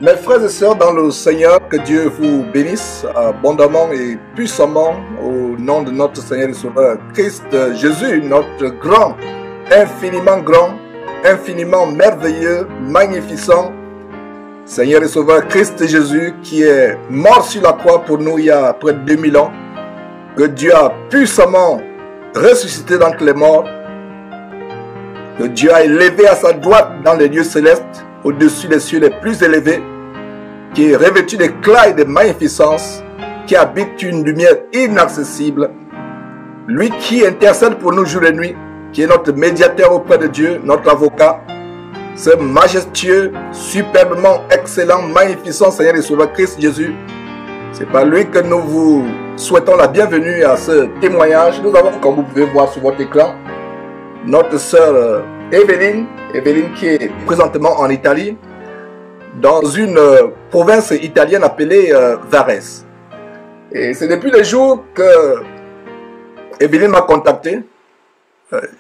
Mes frères et sœurs dans le Seigneur, que Dieu vous bénisse abondamment et puissamment au nom de notre Seigneur et Sauveur Christ Jésus, notre grand, infiniment merveilleux, magnificent Seigneur et Sauveur Christ Jésus qui est mort sur la croix pour nous il y a près de 2000 ans, que Dieu a puissamment ressuscité d'entre les morts, que Dieu a élevé à sa droite dans les lieux célestes, au-dessus des cieux les plus élevés, qui est revêtu d'éclat et de magnificence, qui habite une lumière inaccessible, lui qui intercède pour nous jour et nuit, qui est notre médiateur auprès de Dieu, notre avocat, ce majestueux, superbement excellent, magnificent Seigneur et Sauveur Christ Jésus. C'est par lui que nous vous souhaitons la bienvenue à ce témoignage. Nous avons, comme vous pouvez voir sur votre écran, notre sœur Evelyne qui est présentement en Italie, dans une province italienne appelée Varese. Et c'est depuis le jour que Evelyne m'a contacté.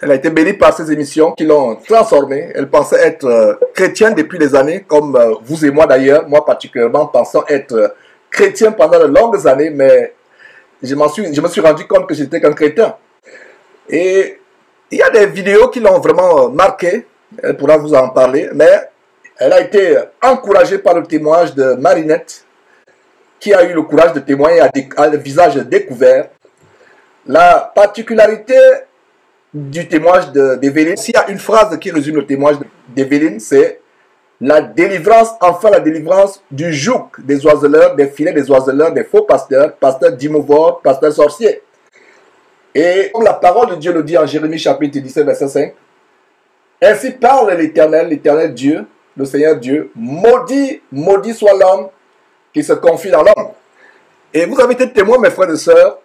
Elle a été bénie par ces émissions qui l'ont transformée. Elle pensait être chrétienne depuis des années, comme vous et moi d'ailleurs, moi particulièrement pensant être chrétien pendant de longues années, mais je me suis rendu compte que j'étais qu'un chrétien. Et il y a des vidéos qui l'ont vraiment marqué, elle pourra vous en parler, mais elle a été encouragée par le témoignage de Marinette, qui a eu le courage de témoigner à le visage découvert. La particularité du témoignage d'Evelyne, s'il y a une phrase qui résume le témoignage d'Evelyne, c'est la délivrance, enfin la délivrance du joug des oiseleurs, des filets des oiseleurs, des faux pasteurs, pasteurs d'Imovore, pasteurs sorciers. Et comme la parole de Dieu le dit en Jérémie chapitre 17, verset 5, ainsi parle l'Éternel, l'Éternel Dieu, le Seigneur Dieu, maudit soit l'homme qui se confie dans l'homme. Et vous avez été témoins, mes frères et sœurs,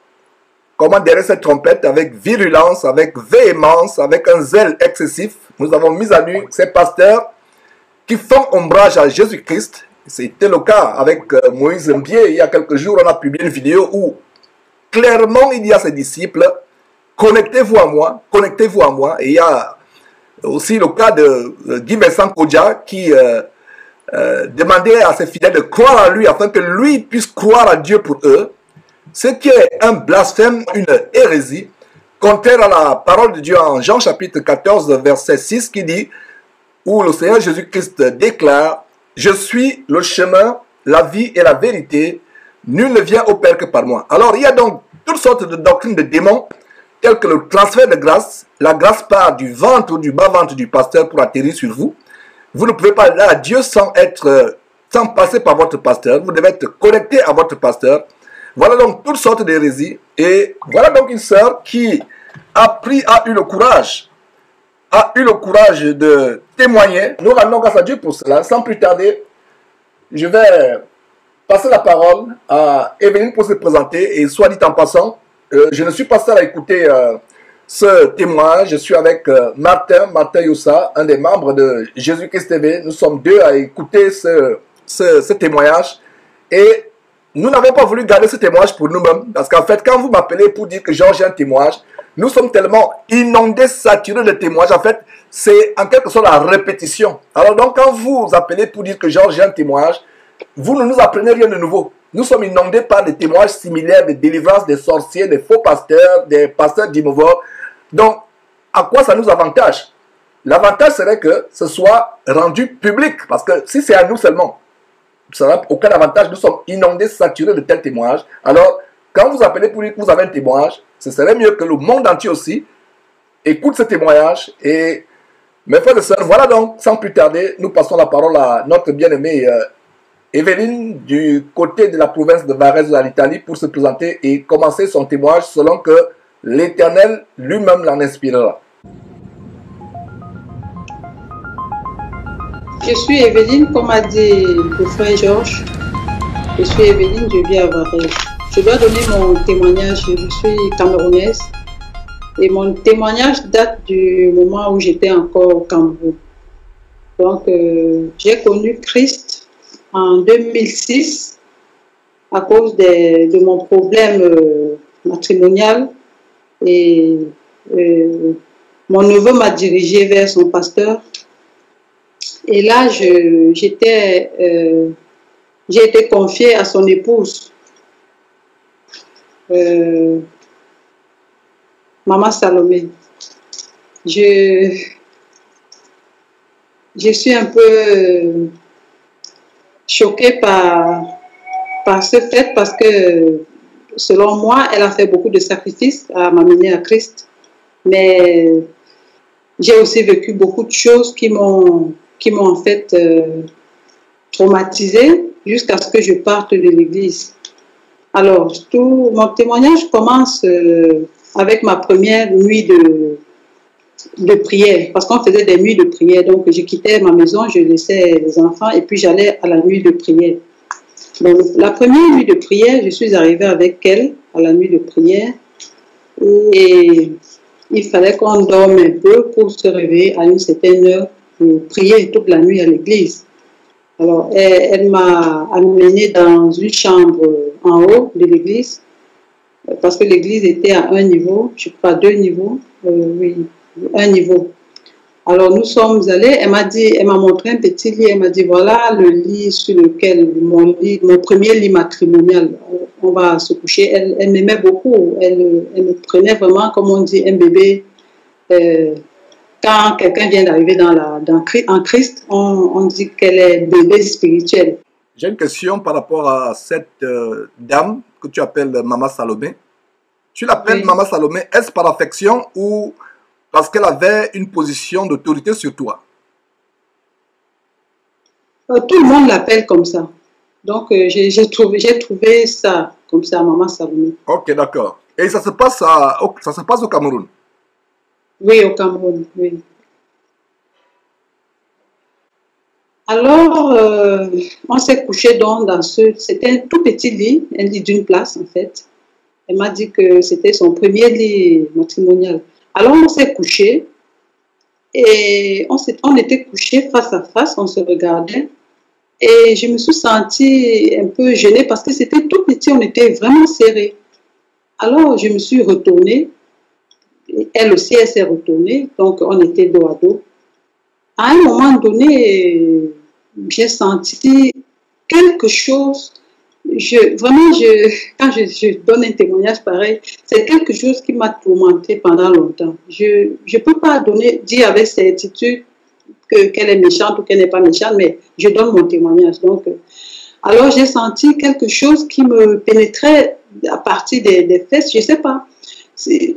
comment derrière cette trompette, avec virulence, avec véhémence, avec un zèle excessif, nous avons mis à nu ces pasteurs qui font ombrage à Jésus-Christ. C'était le cas avec Moïse Mbié. Il y a quelques jours, on a publié une vidéo où clairement il dit à ses disciples, connectez-vous à moi, connectez-vous à moi. Et il y a aussi le cas de Guy Vincent Kodja qui demandait à ses fidèles de croire en lui afin que lui puisse croire à Dieu pour eux. Ce qui est un blasphème, une hérésie, contraire à la parole de Dieu en Jean chapitre 14, verset 6, qui dit, où le Seigneur Jésus-Christ déclare, « Je suis le chemin, la vie et la vérité, nul ne vient au Père que par moi. » Alors, il y a donc toutes sortes de doctrines de démons, telles que le transfert de grâce. La grâce part du ventre ou du bas-ventre du pasteur pour atterrir sur vous. Vous ne pouvez pas aller à Dieu sans passer par votre pasteur. Vous devez être connecté à votre pasteur. Voilà donc toutes sortes d'hérésies. Et voilà donc une sœur qui a eu le courage de témoigner. Nous rendons grâce à Dieu pour cela. Sans plus tarder, je vais passer la parole à Evelyne pour se présenter. Et soit dit en passant, je ne suis pas seul à écouter ce témoignage. Je suis avec Martin Youssa, un des membres de Jésus-Christ TV. Nous sommes deux à écouter ce témoignage. Et nous n'avons pas voulu garder ce témoignage pour nous-mêmes. Parce qu'en fait, quand vous m'appelez pour dire que j'ai un témoignage, nous sommes tellement inondés, saturés de témoignages. En fait, c'est en quelque sorte la répétition. Alors donc, quand vous appelez pour dire que j'ai un témoignage, vous ne nous apprenez rien de nouveau. Nous sommes inondés par des témoignages similaires de délivrance des sorciers, des faux pasteurs, des pasteurs d'Imovore. Donc, à quoi ça nous avantage? L'avantage serait que ce soit rendu public. Parce que si c'est à nous seulement, ça n'a aucun avantage. Nous sommes inondés, saturés de tels témoignages. Alors, quand vous appelez pour dire que vous avez un témoignage, ce serait mieux que le monde entier aussi écoute ce témoignage. Et mes frères et sœurs, voilà donc, sans plus tarder, nous passons la parole à notre bien-aimée Evelyne du côté de la province de Varese en Italie pour se présenter et commencer son témoignage selon que l'Éternel lui-même l'en inspirera. Je suis Evelyne, comme a dit le frère Georges. Je suis Evelyne, je vis à Varese. Je dois donner mon témoignage. Je suis camerounaise et mon témoignage date du moment où j'étais encore au Cameroun. Donc, j'ai connu Christ en 2006 à cause de mon problème matrimonial et mon neveu m'a dirigé vers son pasteur. Et là, j'étais j'ai été confiée à son épouse, Maman Salomé. Je suis un peu choquée par ce fait parce que, selon moi, elle a fait beaucoup de sacrifices à m'amener à Christ. Mais j'ai aussi vécu beaucoup de choses qui m'ont en fait traumatisée jusqu'à ce que je parte de l'église. Alors, tout mon témoignage commence avec ma première nuit de prière, parce qu'on faisait des nuits de prière. Donc, je quittais ma maison, je laissais les enfants et puis j'allais à la nuit de prière. Donc, la première nuit de prière, je suis arrivée avec elle à la nuit de prière et il fallait qu'on dorme un peu pour se réveiller à une certaine heure pour prier toute la nuit à l'église. Alors, elle m'a amenée dans une chambre en haut de l'église parce que l'église était à un niveau, je crois 2 niveaux, oui, un niveau. Alors, nous sommes allés, elle m'a montré un petit lit, elle m'a dit, voilà le lit sur lequel, mon premier lit matrimonial, on va se coucher. Elle m'aimait beaucoup, elle me prenait vraiment, comme on dit, un bébé. Quand quelqu'un vient d'arriver en Christ, on dit qu'elle est bébé spirituel. J'ai une question par rapport à cette dame que tu appelles Maman Salomé. Tu l'appelles oui. Maman Salomé, est-ce par affection ou parce qu'elle avait une position d'autorité sur toi? Tout le monde l'appelle comme ça. Donc, j'ai trouvé ça comme ça, Maman Salomé. Ok, d'accord. Et ça se passe au Cameroun? Oui, au Cameroun, oui. Alors, on s'est couché donc dans c'était un tout petit lit, un lit d'une place en fait. Elle m'a dit que c'était son premier lit matrimonial. Alors, on s'est couché et on était couchés face à face, on se regardait. Et je me suis sentie un peu gênée parce que c'était tout petit, on était vraiment serrés. Alors, je me suis retournée. Elle aussi, elle s'est retournée. Donc, on était dos à dos. À un moment donné, j'ai senti quelque chose. Quand je donne un témoignage pareil, c'est quelque chose qui m'a tourmentée pendant longtemps. Je ne peux pas dire avec certitude qu'elle est méchante ou qu'elle n'est pas méchante, mais je donne mon témoignage. Donc, alors j'ai senti quelque chose qui me pénétrait à partir des fesses, je ne sais pas.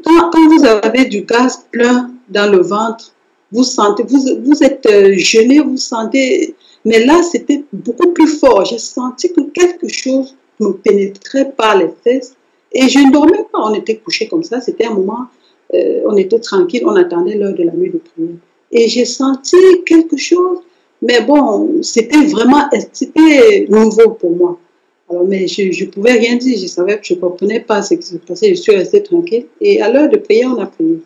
Quand vous avez du gaz plein dans le ventre, vous sentez, vous êtes gêné, vous sentez, mais là c'était beaucoup plus fort. J'ai senti que quelque chose me pénétrait par les fesses et je ne dormais pas. On était couchés comme ça, c'était un moment, on était tranquille, on attendait l'heure de la nuit de prière. Et j'ai senti quelque chose, mais bon, c'était nouveau pour moi. Alors, mais je ne pouvais rien dire, je ne comprenais pas ce qui se passait, je suis restée tranquille. Et à l'heure de prière, on a prié.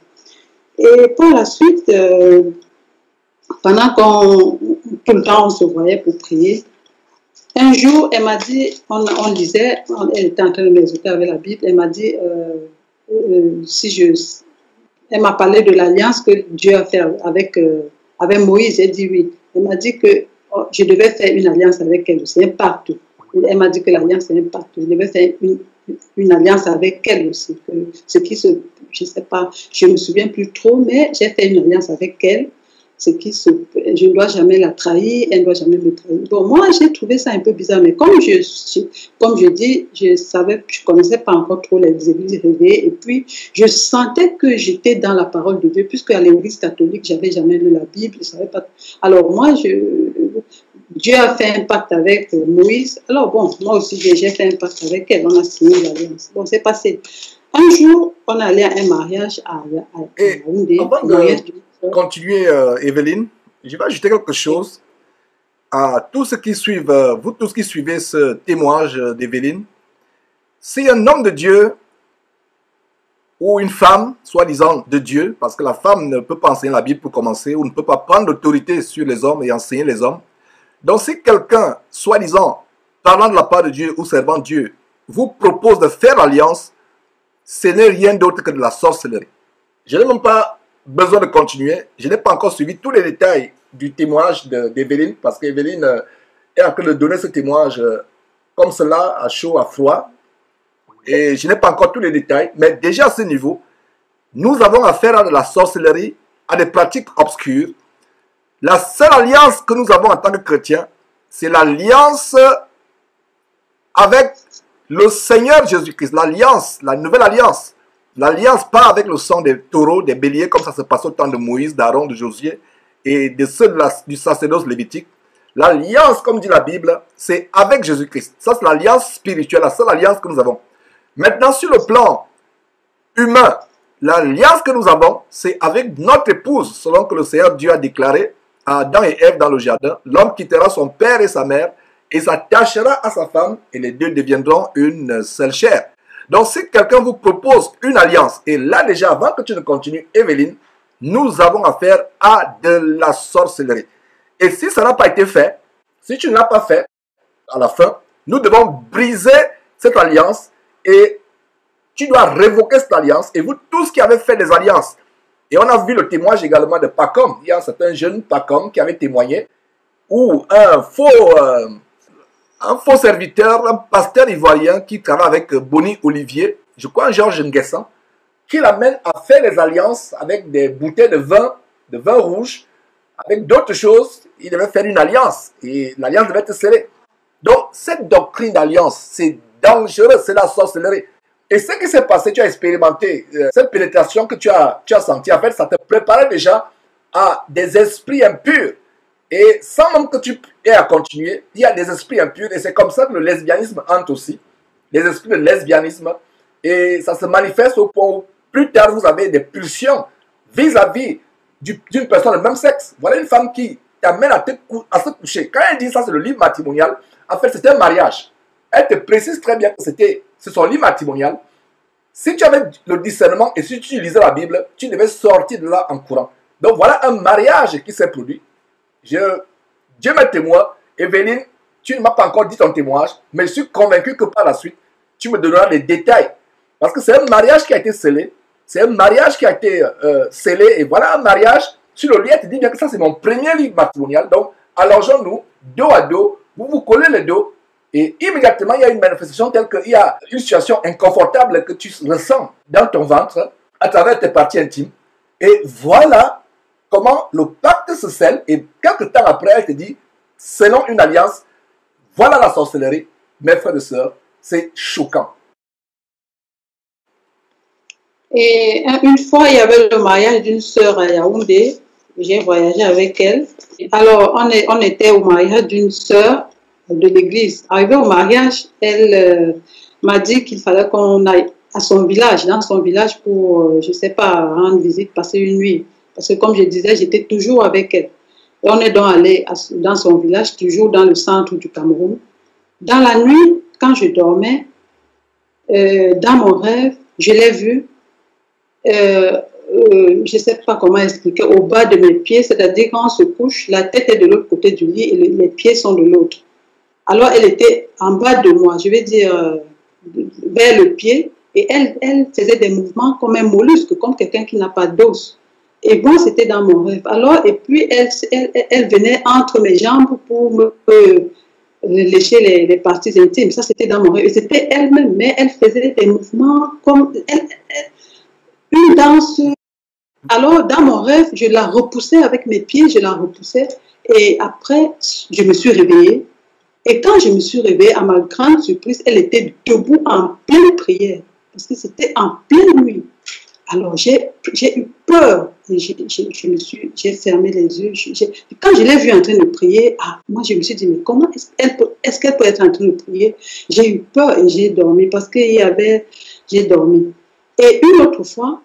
Et par la suite, pendant tout le temps on se voyait pour prier, un jour, elle m'a dit, on lisait, elle était en train de m'exhorter avec la Bible, elle m'a dit, elle m'a parlé de l'alliance que Dieu a fait avec Moïse. Elle dit oui. Elle m'a dit que je devais faire une alliance avec elle. C'est un pacte. Elle m'a dit que l'alliance est un pacte. Je devais faire une alliance avec elle aussi. Je ne sais pas, je ne me souviens plus trop, mais j'ai fait une alliance avec elle. Je ne dois jamais la trahir, elle ne doit jamais me trahir. Bon, moi, j'ai trouvé ça un peu bizarre, mais comme je dis, je ne connaissais pas encore trop les églises réveillées, et puis je sentais que j'étais dans la parole de Dieu, puisque à l'église catholique, je n'avais jamais lu la Bible, je ne savais pas. Alors moi, Dieu a fait un pacte avec Moïse, alors bon, moi aussi, j'ai fait un pacte avec elle, on a signé l'alliance. Bon, c'est passé. Un jour, on allait à un mariage à Yaoundé. Continuer, Evelyne, je vais ajouter quelque chose à tous ceux qui suivent, vous tous qui suivez ce témoignage d'Evelyne. Si un homme de Dieu ou une femme, soi-disant de Dieu, parce que la femme ne peut pas enseigner la Bible pour commencer, ou ne peut pas prendre l'autorité sur les hommes et enseigner les hommes. Donc si quelqu'un, soi-disant, parlant de la part de Dieu ou servant Dieu, vous propose de faire alliance, ce n'est rien d'autre que de la sorcellerie. Je n'ai même pas besoin de continuer. Je n'ai pas encore suivi tous les détails du témoignage d'Evelyne parce qu'Evelyne est en train de donner ce témoignage comme cela, à chaud, à froid. Et je n'ai pas encore tous les détails, mais déjà à ce niveau, nous avons affaire à de la sorcellerie, à des pratiques obscures. La seule alliance que nous avons en tant que chrétiens, c'est l'alliance avec le Seigneur Jésus-Christ, l'alliance, la nouvelle alliance. L'alliance pas avec le sang des taureaux, des béliers, comme ça se passe au temps de Moïse, d'Aaron, de Josué et de ceux du sacerdoce lévitique. L'alliance, comme dit la Bible, c'est avec Jésus-Christ. Ça, c'est l'alliance spirituelle, la seule alliance que nous avons. Maintenant, sur le plan humain, l'alliance que nous avons, c'est avec notre épouse, selon que le Seigneur Dieu a déclaré à Adam et Ève dans le jardin. L'homme quittera son père et sa mère et s'attachera à sa femme et les deux deviendront une seule chair. Donc, si quelqu'un vous propose une alliance, et là déjà, avant que tu ne continues, Evelyne, nous avons affaire à de la sorcellerie. Et si ça n'a pas été fait, si tu ne l'as pas fait, à la fin, nous devons briser cette alliance et tu dois révoquer cette alliance. Et vous tous qui avez fait des alliances, et on a vu le témoignage également de Pacom, il y a un certain jeune Pacom qui avait témoigné, où un faux serviteur, un pasteur ivoirien qui travaille avec Bonnie Olivier, je crois Georges Nguessan, qui l'amène à faire des alliances avec des bouteilles de vin rouge, avec d'autres choses. Il devait faire une alliance et l'alliance devait être scellée. Donc, cette doctrine d'alliance, c'est dangereux, c'est la sorcellerie. Et ce qui s'est passé, tu as expérimenté cette pénétration que tu as sentie. En fait, ça te préparait déjà à des esprits impurs. Et sans même que tu aies à continuer, il y a des esprits impurs. Et c'est comme ça que le lesbianisme entre aussi. Les esprits de lesbianisme. Et ça se manifeste au point où plus tard, vous avez des pulsions vis-à-vis d'une personne de même sexe. Voilà une femme qui t'amène à se coucher. Quand elle dit ça, c'est le lit matrimonial. En fait, c'était un mariage. Elle te précise très bien que c'est son lit matrimonial. Si tu avais le discernement et si tu lisais la Bible, tu devais sortir de là en courant. Donc voilà un mariage qui s'est produit. Dieu m'est témoin. Evelyne, tu ne m'as pas encore dit ton témoignage, mais je suis convaincu que par la suite, tu me donneras les détails. Parce que c'est un mariage qui a été scellé. C'est un mariage qui a été scellé. Et voilà un mariage. Sur le lit, elle te dit bien que ça, c'est mon premier lit matrimonial. Donc, allongeons-nous, dos à dos. Vous vous collez les dos. Et immédiatement, il y a une manifestation telle qu'il y a une situation inconfortable que tu ressens dans ton ventre à travers tes parties intimes. Et voilà comment le pacte se scelle. Et quelques temps après, elle te dit, selon une alliance, voilà la sorcellerie. Mes frères et sœurs, c'est choquant. Et une fois, il y avait le mariage d'une sœur à Yaoundé. J'ai voyagé avec elle. Alors, on était au mariage d'une sœur de l'église. Arrivé au mariage, elle m'a dit qu'il fallait qu'on aille à son village, dans son village pour, je ne sais pas, rendre visite, passer une nuit. Parce que comme je disais, j'étais toujours avec elle. Et on est donc allé dans son village, toujours dans le centre du Cameroun. Dans la nuit, quand je dormais, dans mon rêve, je l'ai vue. Je ne sais pas comment expliquer, au bas de mes pieds, c'est-à-dire quand on se couche, la tête est de l'autre côté du lit et les pieds sont de l'autre. Alors elle était en bas de moi, je vais dire vers le pied, et elle faisait des mouvements comme un mollusque, comme quelqu'un qui n'a pas d'os. Et bon, c'était dans mon rêve. Alors, et puis elle venait entre mes jambes pour me lécher les parties intimes. Ça, c'était dans mon rêve. Et c'était elle-même, mais elle faisait des mouvements comme une danse. Alors, dans mon rêve, je la repoussais avec mes pieds, je la repoussais. Et après, je me suis réveillée. Et quand je me suis réveillée, à ma grande surprise, elle était debout en pleine prière. Parce que c'était en pleine nuit. Alors, j'ai eu peur. J'ai fermé les yeux. Quand je l'ai vue en train de prier, moi, je me suis dit, mais comment est-ce qu'elle peut être en train de prier? J'ai eu peur et j'ai dormi parce j'ai dormi. Et une autre fois,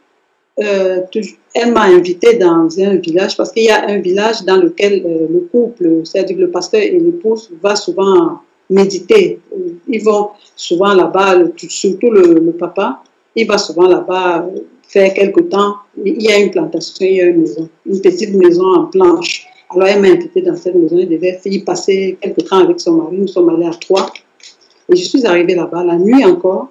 elle m'a invitée dans un village, parce qu'il y a un village dans lequel le couple, c'est-à-dire le pasteur et l'épouse, va souvent méditer. Ils vont souvent là-bas, surtout le papa, il va souvent là-bas faire quelque temps. Il y a une plantation, il y a une maison, une petite maison en planche. Alors elle m'a invitée dans cette maison, elle devait y passer quelque temps avec son mari, nous sommes allés à 3. Et je suis arrivée là-bas, la nuit encore,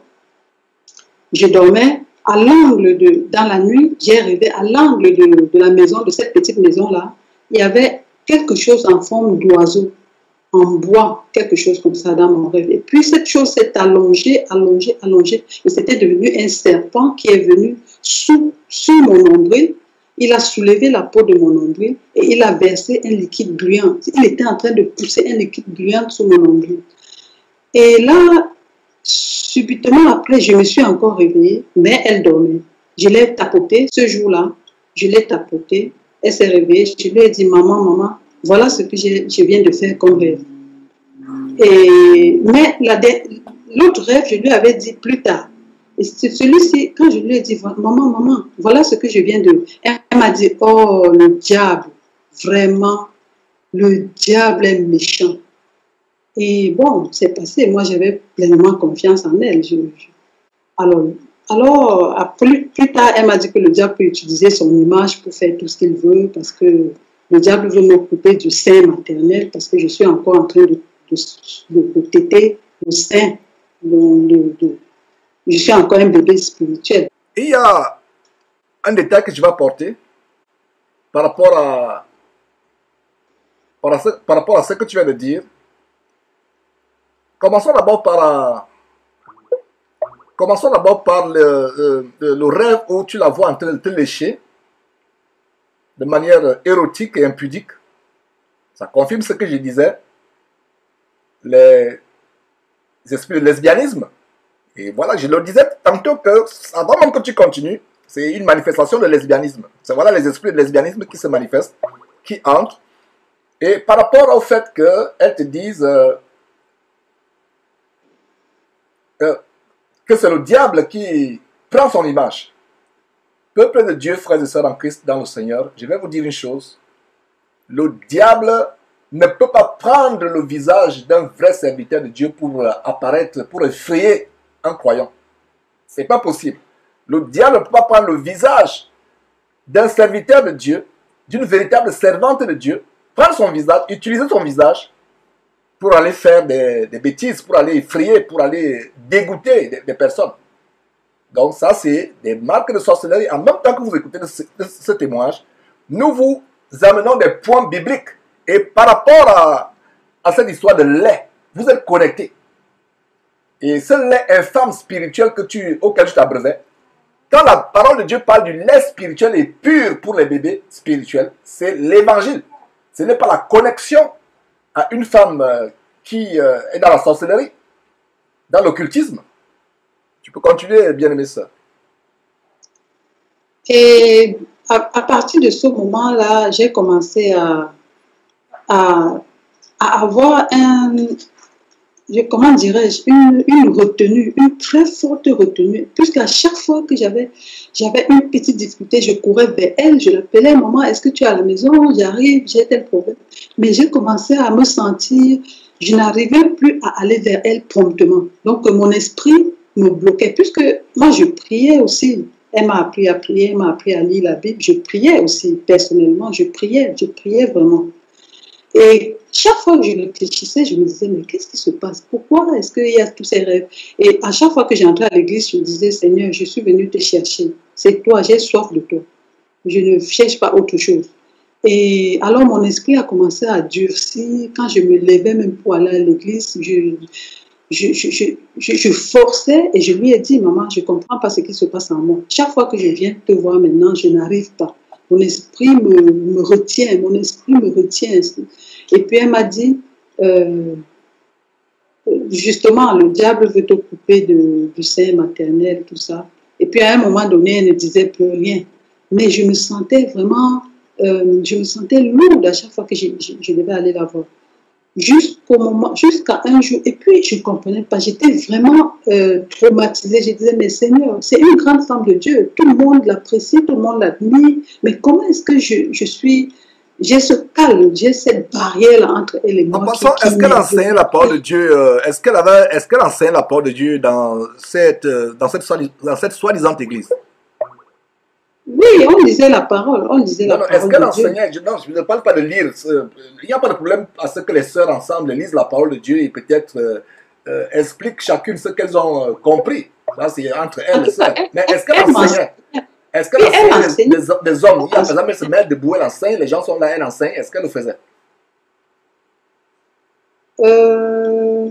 je dormais. À l'angle dans la nuit, j'ai rêvé à l'angle de la maison, de cette petite maison-là, il y avait quelque chose en forme d'oiseau. en bois, quelque chose comme ça dans mon rêve. Et puis cette chose s'est allongée, allongée, allongée. Et c'était devenu un serpent qui est venu sous mon nombril. Il a soulevé la peau de mon nombril et il a versé un liquide gluant. Il était en train de pousser un liquide gluant sous mon nombril. Et là, subitement après, je me suis encore réveillée, mais elle dormait. Je l'ai tapotée ce jour-là, je l'ai tapotée, elle s'est réveillée, je lui ai dit, maman, voilà ce que je viens de faire comme rêve. Mais l'autre rêve, je lui avais dit plus tard. Et celui-ci, quand je lui ai dit, maman, voilà ce que je viens de... Elle m'a dit, oh, le diable, vraiment, le diable est méchant. Et bon, c'est passé. Moi, j'avais pleinement confiance en elle. Alors plus tard, elle m'a dit que le diable peut utiliser son image pour faire tout ce qu'il veut, parce que le diable veut m'occuper du sein maternel, parce que je suis encore en train de téter le sein. Je suis encore un bébé spirituel. Il y a un détail que je vais apporter par rapport à ce que tu viens de dire. Commençons d'abord par le rêve où tu la vois en train de te lécher de manière érotique et impudique. Ça confirme ce que je disais. Les esprits de lesbianisme. Et voilà, je le disais tantôt que, avant même que tu continues, c'est une manifestation de lesbianisme. C'est voilà les esprits de lesbianisme qui se manifestent, qui entrent. Et par rapport au fait qu'elles te disent que c'est le diable qui prend son image. Peuple de Dieu, frères et sœurs en Christ, dans le Seigneur, je vais vous dire une chose. Le diable ne peut pas prendre le visage d'un vrai serviteur de Dieu pour apparaître, pour effrayer un croyant. C'est pas possible. Le diable ne peut pas prendre le visage d'un serviteur de Dieu, d'une véritable servante de Dieu, prendre son visage, utiliser son visage pour aller faire des bêtises, pour aller effrayer, pour aller dégoûter des personnes. Donc ça, c'est des marques de sorcellerie. En même temps que vous écoutez ce témoignage, nous vous amenons des points bibliques. Et par rapport à cette histoire de lait, vous êtes connectés. Et ce lait infâme spirituel auquel je t'abreuvais, quand la parole de Dieu parle du lait spirituel et pur pour les bébés spirituels, c'est l'évangile. Ce n'est pas la connexion à une femme qui est dans la sorcellerie, dans l'occultisme. Tu peux continuer, bien-aimée sœur. Et à partir de ce moment-là, j'ai commencé à avoir comment dirais-je, une retenue, une très forte retenue, puisqu'à chaque fois que j'avais une petite difficulté, je courais vers elle, je l'appelais, maman, est-ce que tu es à la maison, j'arrive, j'ai tel problème. Mais j'ai commencé à me sentir, je n'arrivais plus à aller vers elle promptement. Donc mon esprit me bloquait, puisque moi je priais aussi. Elle m'a appris à prier, elle m'a appris à lire la Bible, je priais aussi, personnellement, je priais vraiment. Et chaque fois que je réfléchissais, je me disais, mais qu'est-ce qui se passe? Pourquoi est-ce qu'il y a tous ces rêves? Et à chaque fois que j'entrais à l'église, je me disais, Seigneur, je suis venu te chercher. C'est toi, j'ai soif de toi. Je ne cherche pas autre chose. Et alors mon esprit a commencé à durcir. Quand je me levais même pour aller à l'église, je forçais et je lui ai dit, maman, je ne comprends pas ce qui se passe en moi. Chaque fois que je viens te voir maintenant, je n'arrive pas. Mon esprit me retient, mon esprit me retient. Et puis elle m'a dit, justement, le diable veut te couper du sein maternel, tout ça. Et puis à un moment donné, elle ne disait plus rien. Mais je me sentais vraiment, je me sentais lourde à chaque fois que je devais aller la voir. Jusqu'à un jour, et puis je ne comprenais pas, j'étais vraiment traumatisée. Je disais, mais Seigneur, c'est une grande femme de Dieu, tout le monde l'apprécie, tout le monde l'admire, mais comment est-ce que j'ai ce calme, j'ai cette barrière entre elle et moi. En passant, est-ce qu'elle enseignait la parole de Dieu, est-ce qu'elle enseignait la parole de Dieu dans cette soi-disant église? Oui, on disait la parole, on disait la parole. Est-ce qu'elle enseignait? Non, je ne parle pas de lire. Il n'y a pas de problème à ce que les sœurs ensemble lisent la parole de Dieu et peut-être expliquent chacune ce qu'elles ont compris. Ça, c'est entre elles et sœurs. Mais est-ce qu'elle enseignait? Est-ce qu'elle enseignait des hommes? Il y a, par exemple, elle se met debout, elle enseigne, les gens sont là, elle enseigne. Est-ce qu'elle le faisait? Euh,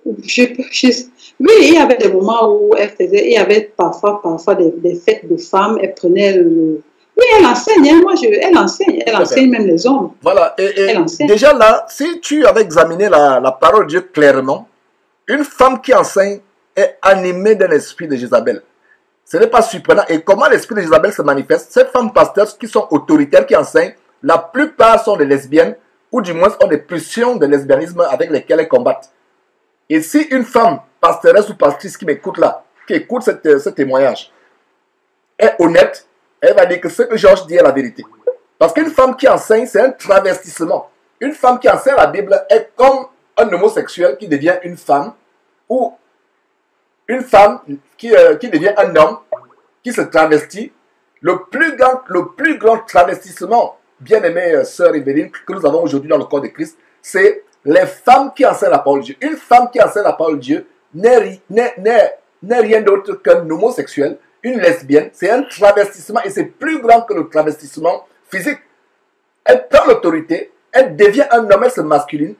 oui, il y avait des moments où elle faisait, il y avait parfois des fêtes de femmes, elle prenait le... Oui, elle enseigne, hein, elle enseigne même les hommes. Voilà, Elle enseigne. déjà là, si tu avais examiné la parole de Dieu clairement, une femme qui enseigne est animée d'un esprit de Jézabel. Ce n'est pas surprenant. Et comment l'esprit de Jézabel se manifeste? Ces femmes pasteurs qui sont autoritaires, qui enseignent, la plupart sont des lesbiennes, ou du moins ont des pulsions de lesbianisme avec lesquelles elles combattent. Et si une femme pastoresse ou pastrice qui m'écoute là, qui écoute ce témoignage, est honnête, elle va dire que ce que Georges dit est la vérité. Parce qu'une femme qui enseigne, c'est un travestissement. Une femme qui enseigne la Bible est comme un homosexuel qui devient une femme, ou une femme qui devient un homme, qui se travestit. Le plus grand travestissement, bien-aimée sœur Evelyne, que nous avons aujourd'hui dans le corps de Christ, c'est les femmes qui enseignent la parole de Dieu. Une femme qui enseigne la parole de Dieu n'est rien d'autre qu'un homosexuel, une lesbienne. C'est un travestissement et c'est plus grand que le travestissement physique. Elle prend l'autorité, elle devient un homme, elle se masculinise.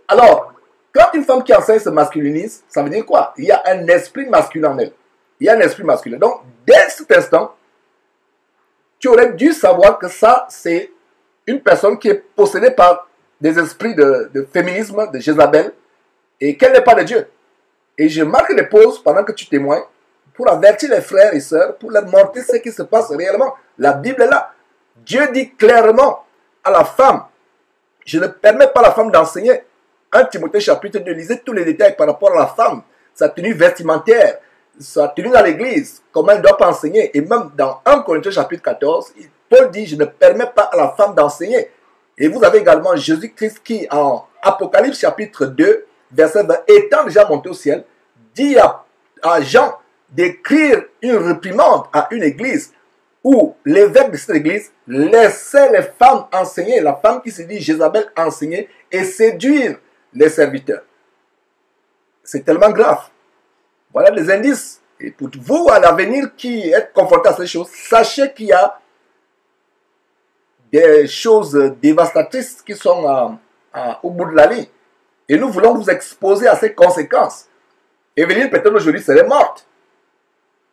Alors, quand une femme qui enseigne se masculinise, ça veut dire quoi? Il y a un esprit masculin en elle. Il y a un esprit masculin. Donc, dès cet instant, tu aurais dû savoir que ça, c'est une personne qui est possédée par des esprits de féminisme, de Jézabel, et qu'elle n'est pas de Dieu. Et je marque des pauses pendant que tu témoignes pour avertir les frères et sœurs, pour leur montrer ce qui se passe réellement. La Bible est là. Dieu dit clairement à la femme, je ne permets pas à la femme d'enseigner. 1 Timothée chapitre 2, lisez tous les détails par rapport à la femme, sa tenue vestimentaire, sa tenue dans l'église, comment elle ne doit pas enseigner. Et même dans 1 Corinthiens chapitre 14, Paul dit, je ne permets pas à la femme d'enseigner. Et vous avez également Jésus-Christ qui, en Apocalypse chapitre 2, verset 20, étant déjà monté au ciel, dit à Jean d'écrire une réprimande à une église où l'évêque de cette église laissait les femmes enseigner, la femme qui se dit Jézabel enseigner et séduire les serviteurs. C'est tellement grave. Voilà les indices. Et pour vous, à l'avenir, qui êtes confrontés à ces choses, sachez qu'il y a des choses dévastatrices qui sont au bout de la ligne. Et nous voulons vous exposer à ces conséquences. Evelyne, peut-être aujourd'hui, serait morte.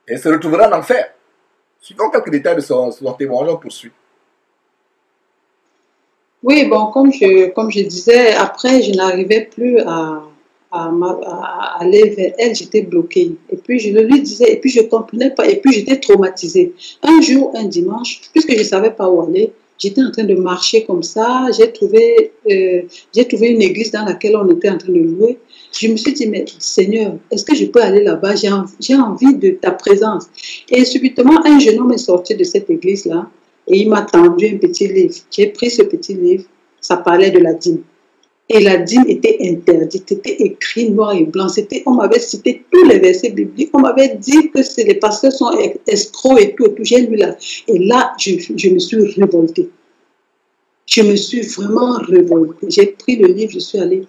Et se retrouvera en enfer. Suivons quelques détails de son témoignage, on poursuit. Oui, bon, comme je disais, après, je n'arrivais plus à aller vers elle, j'étais bloquée. Et puis, je le lui disais, et puis je ne comprenais pas, et puis j'étais traumatisée. Un jour, un dimanche, puisque je ne savais pas où aller, j'étais en train de marcher comme ça, j'ai trouvé une église dans laquelle on était en train de louer. Je me suis dit, mais Seigneur, est-ce que je peux aller là-bas? J'ai envie de ta présence. Et subitement, un jeune homme est sorti de cette église-là et il m'a tendu un petit livre. J'ai pris ce petit livre, ça parlait de la dîme. Et la dîme était interdite, c'était écrit noir et blanc. On m'avait cité tous les versets bibliques, on m'avait dit que les pasteurs sont escrocs et tout. J'ai lu là. Et là, je me suis révoltée. Je me suis vraiment révoltée. J'ai pris le livre, je suis allée,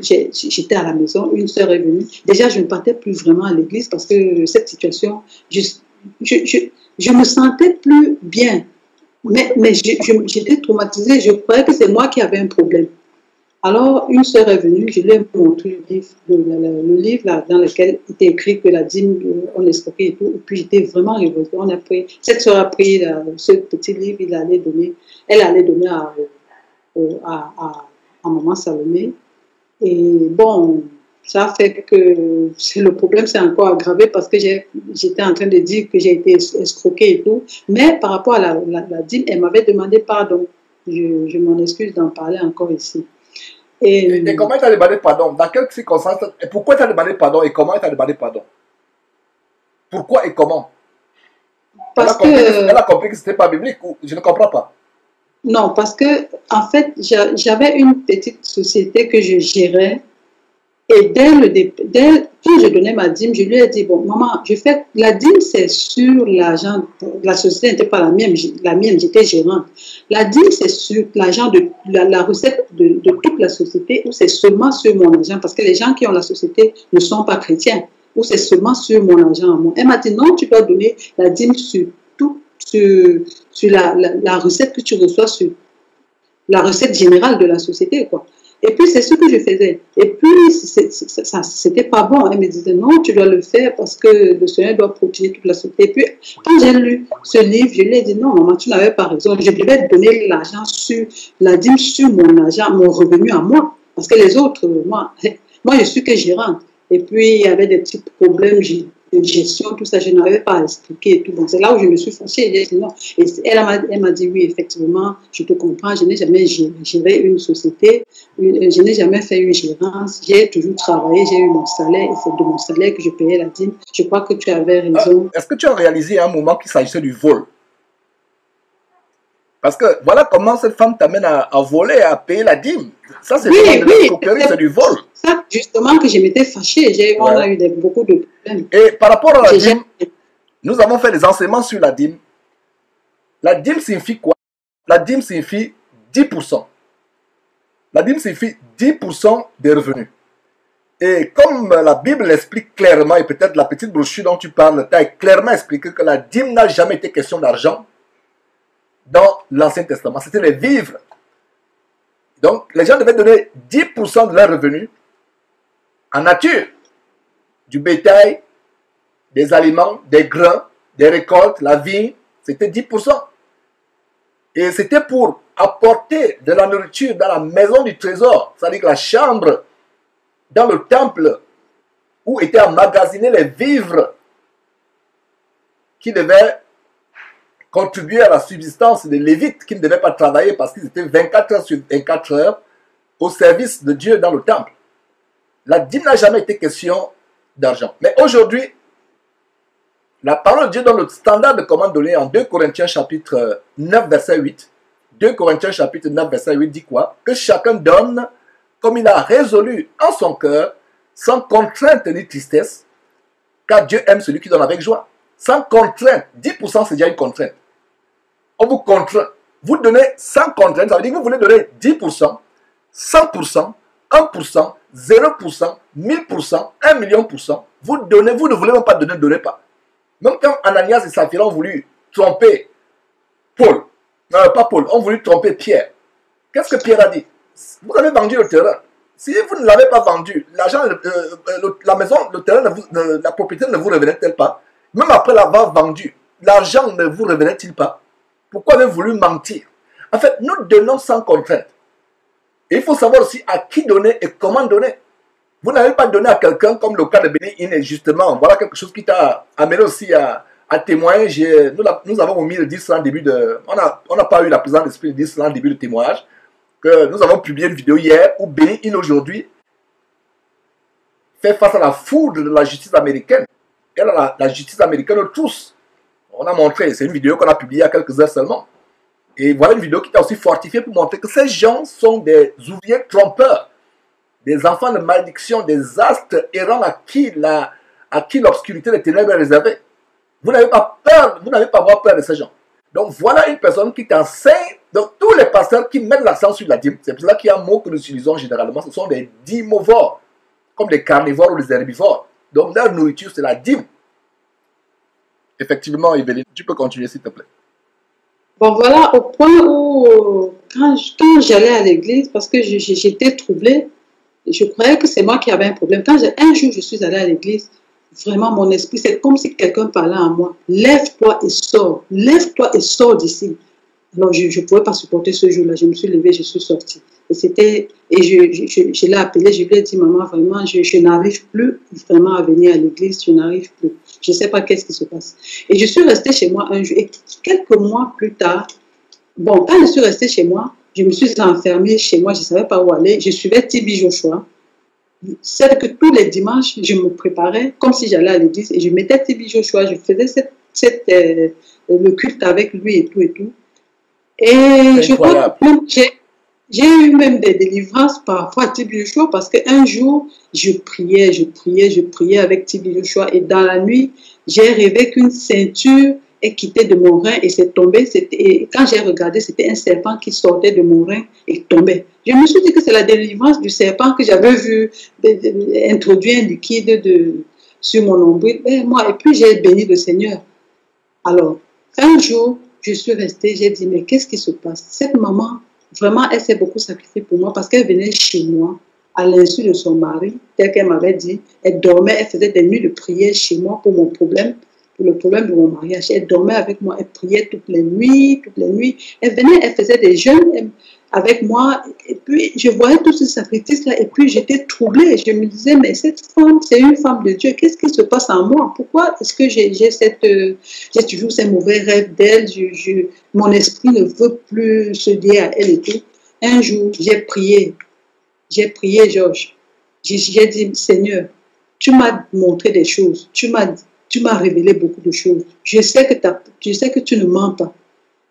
j'étais à la maison, une sœur est venue. Déjà, je ne partais plus vraiment à l'église parce que cette situation, je me sentais plus bien. Mais j'étais traumatisée, je croyais que c'est moi qui avais un problème. Alors, une sœur est venue, je lui ai montré le livre là, dans lequel il était écrit que la dîme, on escroquait et tout. Et puis, j'étais vraiment révoltée. Cette sœur a pris ce petit livre, elle allait donner à maman Salomé. Et bon, ça fait que le problème s'est encore aggravé parce que j'étais en train de dire que j'ai été escroquée et tout. Mais par rapport à la dîme, elle m'avait demandé pardon. Je m'en excuse d'en parler encore ici. Et comment tu as demandé pardon? Dans quelles circonstances? Et pourquoi tu as demandé pardon? Et comment tu as demandé pardon? Pourquoi et comment? Parce elle a compris que ce n'était pas biblique. Je ne comprends pas. Non, parce que en fait, j'avais une petite société que je gérais. Et quand je donnais ma dîme, je lui ai dit, bon, maman, la dîme, c'est sur l'argent, la société n'était pas la mienne, j'étais gérante. La dîme, c'est sur l'argent de la recette de toute la société, ou c'est seulement sur mon argent, parce que les gens qui ont la société ne sont pas chrétiens, ou c'est seulement sur mon argent à moi. Elle m'a dit, non, tu dois donner la dîme sur sur la recette que tu reçois, sur la recette générale de la société, quoi. Et puis, c'est ce que je faisais. Et puis, c'était pas bon. Elle me disait, non, tu dois le faire parce que le Seigneur doit protéger toute la société. Et puis, quand j'ai lu ce livre, je lui ai dit, non, maman, tu n'avais pas raison. Je devais donner l'argent sur, la dîme sur mon argent, mon revenu à moi. Parce que les autres, moi, je suis que gérante. Et puis, il y avait des petits problèmes de gestion, tout ça, je n'arrivais pas à expliquer et tout. Bon, c'est là où je me suis fâchée. J'ai dit non. Et elle m'a dit, oui, effectivement, je te comprends, je n'ai jamais géré une société, je n'ai jamais fait une gérance, j'ai toujours travaillé, j'ai eu mon salaire, et c'est de mon salaire que je payais la dîme. Je crois que tu avais raison. Est-ce que tu as réalisé à un moment qu'il s'agissait du vol? Parce que voilà comment cette femme t'amène à voler, à payer la dîme. Ça, c'est c'est du vol. Ça, justement, que je m'étais fâchée. On a eu beaucoup de problèmes. Et par rapport à la dîme, nous avons fait des enseignements sur la dîme. La dîme signifie quoi? La dîme signifie 10%. La dîme signifie 10% des revenus. Et comme la Bible l'explique clairement, et peut-être la petite brochure dont tu parles t'a clairement expliqué que la dîme n'a jamais été question d'argent dans l'Ancien Testament. C'était les vivres. Donc, les gens devaient donner 10% de leurs revenus en nature. Du bétail, des aliments, des grains, des récoltes, la vigne, c'était 10%. Et c'était pour apporter de la nourriture dans la maison du trésor, c'est-à-dire que la chambre dans le temple où étaient emmagasinés les vivres qui devaient contribuer à la subsistance des Lévites qui ne devaient pas travailler parce qu'ils étaient 24 heures sur 24 heures au service de Dieu dans le temple. La dîme n'a jamais été question d'argent. Mais aujourd'hui, la parole de Dieu donne le standard de commande donné en 2 Corinthiens chapitre 9 verset 8. 2 Corinthiens chapitre 9 verset 8 dit quoi? Que chacun donne comme il a résolu en son cœur, sans contrainte ni tristesse, car Dieu aime celui qui donne avec joie. Sans contrainte. 10% c'est déjà une contrainte. On vous contraint. Vous donnez sans contrainte, ça veut dire que vous voulez donner 10%, 100%, 1%, 0%, 1000%, 1 million%. Vous donnez, vous ne voulez même pas donner, ne donnez pas. Même quand Ananias et Saphira ont voulu tromper Paul, non, pas Paul, ont voulu tromper Pierre. Qu'est-ce que Pierre a dit? Vous avez vendu le terrain. Si vous ne l'avez pas vendu, l'argent, la maison, le terrain, la propriété ne vous revenait-elle pas? Même après l'avoir vendu, l'argent ne vous revenait-il pas? Pourquoi avez-vous voulu mentir? En fait, nous donnons sans contrainte. Et il faut savoir aussi à qui donner et comment donner. Vous n'avez pas donné à quelqu'un comme le cas de Béni Iné, justement. Voilà quelque chose qui t'a amené aussi à témoigner. Nous avons omis le 10 en début de... On n'a pas eu la présence d'esprit le 10 en début de témoignage. Que nous avons publié une vidéo hier où Béni Iné aujourd'hui fait face à la foudre de la justice américaine. Et la justice américaine tous. On a montré, c'est une vidéo qu'on a publiée il y a quelques heures seulement. Et voilà une vidéo qui t'a aussi fortifié pour montrer que ces gens sont des ouvriers trompeurs, des enfants de malédiction, des astres errants à qui l'obscurité des ténèbres est réservée. Vous n'avez pas peur, vous n'avez pas à avoir peur de ces gens. Donc voilà une personne qui t'enseigne. Donc tous les pasteurs qui mettent l'accent sur la dîme, c'est pour ça qu'il y a un mot que nous utilisons généralement, ce sont des dîmovores, comme des carnivores ou des herbivores. Donc leur nourriture c'est la dîme. Effectivement, Evelyne, tu peux continuer s'il te plaît. Bon, voilà, au point où, quand j'allais à l'église, parce que j'étais troublée, je croyais que c'est moi qui avais un problème. Quand un jour je suis allée à l'église, vraiment mon esprit, c'est comme si quelqu'un parlait à moi. Lève-toi et sors. Lève-toi et sors d'ici. Alors, je ne pouvais pas supporter ce jour-là. Je me suis levée, je suis sortie. Et je l'ai appelé, je lui ai dit, maman, vraiment, je n'arrive plus vraiment à venir à l'église, je n'arrive plus. Je ne sais pas qu'est-ce qui se passe. Et je suis restée chez moi un jour. Et quelques mois plus tard, bon, quand je suis restée chez moi, je me suis enfermée chez moi, je ne savais pas où aller. Je suivais Tibi Joshua. C'est que tous les dimanches, je me préparais comme si j'allais à l'église et je mettais Tibi Joshua, je faisais le culte avec lui et tout et tout. Et je crois que j'ai eu même des délivrances parfois à Tibi Joshua parce qu'un jour, je priais avec Tibi Joshua et dans la nuit, j'ai rêvé qu'une ceinture est quittée de mon rein et c'est tombé. Et quand j'ai regardé, c'était un serpent qui sortait de mon rein et tombait. Je me suis dit que c'est la délivrance du serpent que j'avais vu introduire un liquide sur mon nombril. Et puis j'ai béni le Seigneur. Alors, Un jour, je suis restée, j'ai dit, mais qu'est-ce qui se passe? Cette maman, vraiment, elle s'est beaucoup sacrifiée pour moi parce qu'elle venait chez moi à l'insu de son mari, tel qu'elle m'avait dit. Elle dormait, elle faisait des nuits de prière chez moi pour mon problème, pour le problème de mon mariage. Elle dormait avec moi, elle priait toutes les nuits, toutes les nuits. Elle venait, elle faisait des jeûnes avec moi. Et puis, je voyais tout ce sacrifice-là et puis j'étais troublée. Je me disais, mais cette femme, c'est une femme de Dieu. Qu'est-ce qui se passe en moi? Pourquoi est-ce que j'ai toujours ces mauvais rêves d'elle? Mon esprit ne veut plus se lier à elle et tout. Un jour, j'ai prié, Georges. J'ai dit, Seigneur, tu m'as montré des choses. Tu m'as révélé beaucoup de choses. Je sais que tu ne mens pas.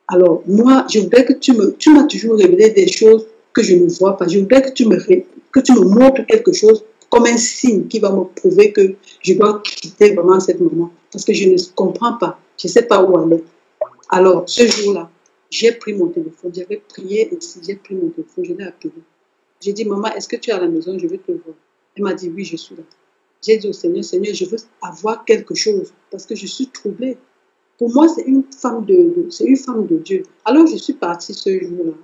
Alors, moi, je voudrais que tu m'as toujours révélé des choses que je ne vois pas. Je voudrais que tu me montres quelque chose comme un signe qui va me prouver que je dois quitter vraiment cette maman. Parce que je ne comprends pas. Je ne sais pas où aller. Alors, ce jour-là, j'ai pris mon téléphone. J'avais prié ici. J'ai pris mon téléphone. Je l'ai appelé. J'ai dit, maman, est-ce que tu es à la maison? Je veux te voir. Elle m'a dit, oui, je suis là. J'ai dit au Seigneur, Seigneur, je veux avoir quelque chose parce que je suis troublée. Pour moi, c'est une femme de Dieu. Alors, je suis partie ce jour-là.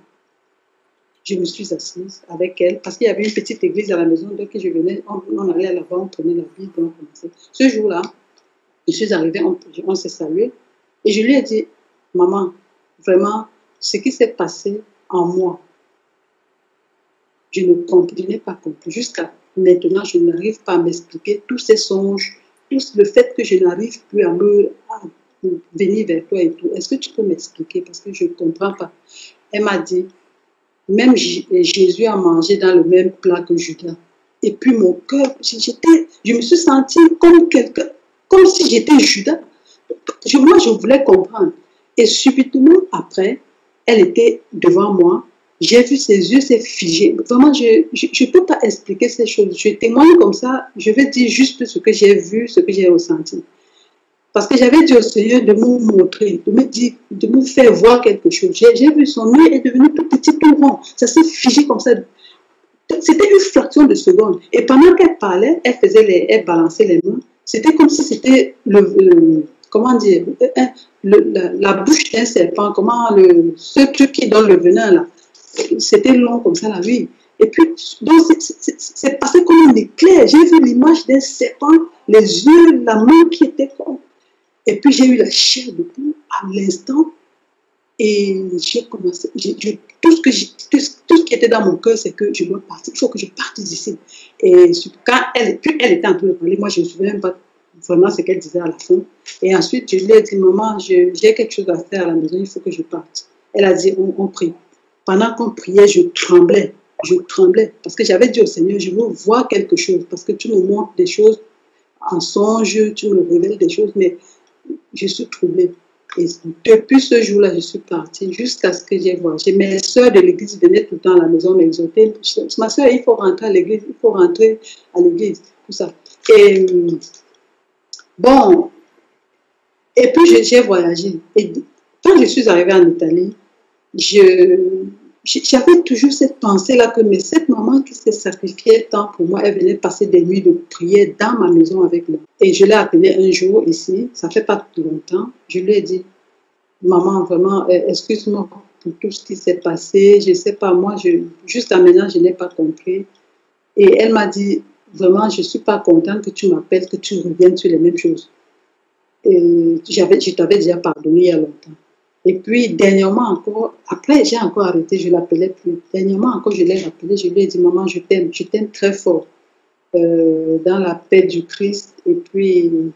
Je me suis assise avec elle parce qu'il y avait une petite église à la maison. Donc, je venais, on allait là-bas, on prenait la Bible, on commençait. Ce jour-là, je suis arrivée, on s'est salué. Et je lui ai dit, maman, vraiment, ce qui s'est passé en moi, je n'ai pas compris. Jusqu'à maintenant, je n'arrive pas à m'expliquer tous ces songes, tout le fait que je n'arrive plus à venir vers toi et tout. Est-ce que tu peux m'expliquer? Parce que je ne comprends pas. Elle m'a dit, même Jésus a mangé dans le même plat que Judas. Et puis mon cœur, je me suis sentie comme si j'étais Judas. Moi, je voulais comprendre. Et subitement après, elle était devant moi. J'ai vu ses yeux, c'est figé. Vraiment, je ne peux pas expliquer ces choses. Je témoigne comme ça. Je vais dire juste ce que j'ai vu, ce que j'ai ressenti. Parce que j'avais dit au Seigneur de me montrer, de me faire voir quelque chose. J'ai vu son œil est devenu tout petit, tout rond. Ça s'est figé comme ça. C'était une fraction de seconde. Et pendant qu'elle parlait, elle balançait les mains. C'était comme si c'était comment dire, la bouche d'un serpent. Ce truc qui donne le venin là. C'était long comme ça la nuit. Et puis, c'est passé comme un éclair. J'ai vu l'image d'un serpent, les yeux, la main qui était comme. Et puis, j'ai eu la chair de poule à l'instant. Et j'ai commencé. Tout ce qui était dans mon cœur, c'est que je dois partir. Il faut que je parte d'ici. Et quand elle était en train de parler, moi, je ne me souviens même pas vraiment ce qu'elle disait à la fin. Et ensuite, je lui ai dit, maman, j'ai quelque chose à faire à la maison, il faut que je parte. Elle a dit, on prie. Pendant qu'on priait, je tremblais. Parce que j'avais dit au Seigneur, je veux voir quelque chose. Parce que tu me montres des choses en songe, tu me révèles des choses, mais je suis troublée. Et depuis ce jour-là, je suis partie jusqu'à ce que j'ai vu. Mes soeurs de l'église venaient tout le temps à la maison m'exhorter. Ma soeur, il faut rentrer à l'église, tout ça. Et bon, et puis j'ai voyagé. Et quand je suis arrivée en Italie, j'avais toujours cette pensée-là que mais cette maman qui s'est sacrifiée tant pour moi, elle venait passer des nuits de prière dans ma maison avec moi. Et je l'ai appelée un jour ici, ça fait pas longtemps, je lui ai dit, maman, vraiment, excuse-moi pour tout ce qui s'est passé, je sais pas, moi, jusqu'à maintenant, je n'ai pas compris. Et elle m'a dit, vraiment, je suis pas contente que tu m'appelles, que tu reviennes sur les mêmes choses. Et je t'avais déjà pardonné il y a longtemps. Et puis, dernièrement encore, après, j'ai encore arrêté, je ne l'appelais plus. Dernièrement encore, je l'ai rappelé, je lui ai dit, maman, je t'aime très fort dans la paix du Christ. Et puis,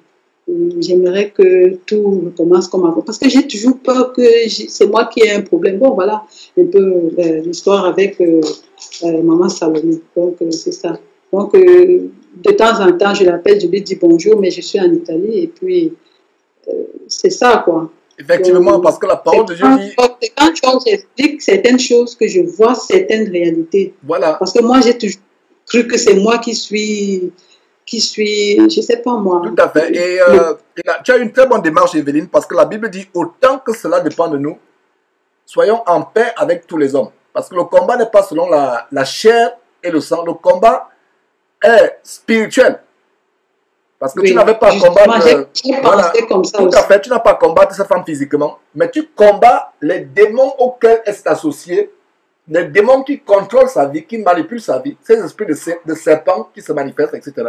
j'aimerais que tout recommence comme avant. Parce que j'ai toujours peur que c'est moi qui ai un problème. Bon, voilà un peu l'histoire avec maman Salomé. Donc, c'est ça. Donc, de temps en temps, je l'appelle, je lui dis bonjour, mais je suis en Italie. Et puis, c'est ça, quoi. Effectivement, parce que la parole de Dieu dit... C'est quand j'explique certaines choses que je vois certaines réalités. Voilà. Parce que moi, j'ai toujours cru que c'est moi qui suis, je sais pas moi. Tout à fait. Et tu as une très bonne démarche, Evelyne, parce que la Bible dit, autant que cela dépend de nous, soyons en paix avec tous les hommes. Parce que le combat n'est pas selon la chair et le sang. Le combat est spirituel. Parce que tu Oui, n'avais pas à justement, combattre, j'ai voilà, pensé comme ça tout à aussi. fait, tu n'as pas à combattre cette femme physiquement, mais tu combats les démons auxquels elle s'est associée, les démons qui contrôlent sa vie, qui manipulent sa vie, ces esprits de serpents qui se manifestent, etc.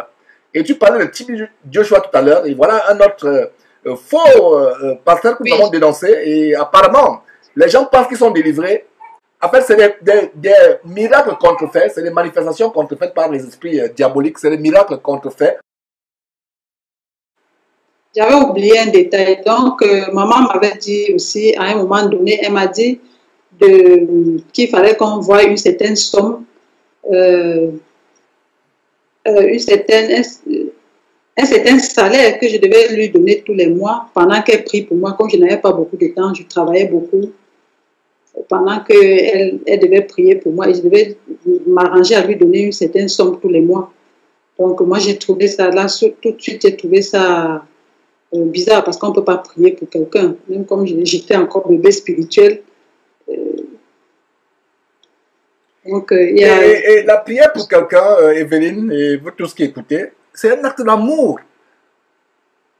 Et tu parlais de Tibi Joshua tout à l'heure, et voilà un autre faux pasteur que nous avons Oui, dénoncé, et apparemment, les gens pensent qu'ils sont délivrés. En fait, c'est des miracles contrefaits, c'est des manifestations contrefaites par les esprits diaboliques, c'est des miracles contrefaits. j'avais oublié un détail. Donc, maman m'avait dit aussi, à un moment donné, elle m'a dit qu'il fallait qu'on voie une certaine somme, euh, une certaine, un certain salaire que je devais lui donner tous les mois pendant qu'elle prie pour moi. Comme je n'avais pas beaucoup de temps, je travaillais beaucoup. Pendant qu'elle elle devait prier pour moi et je devais m'arranger à lui donner une certaine somme tous les mois. Donc, moi, j'ai trouvé ça là, tout de suite, j'ai trouvé ça bizarre parce qu'on ne peut pas prier pour quelqu'un. Même comme j'étais encore bébé spirituel. Euh, donc, il y a... Et la prière pour quelqu'un, Evelyne, et vous tous qui écoutez, c'est un acte d'amour.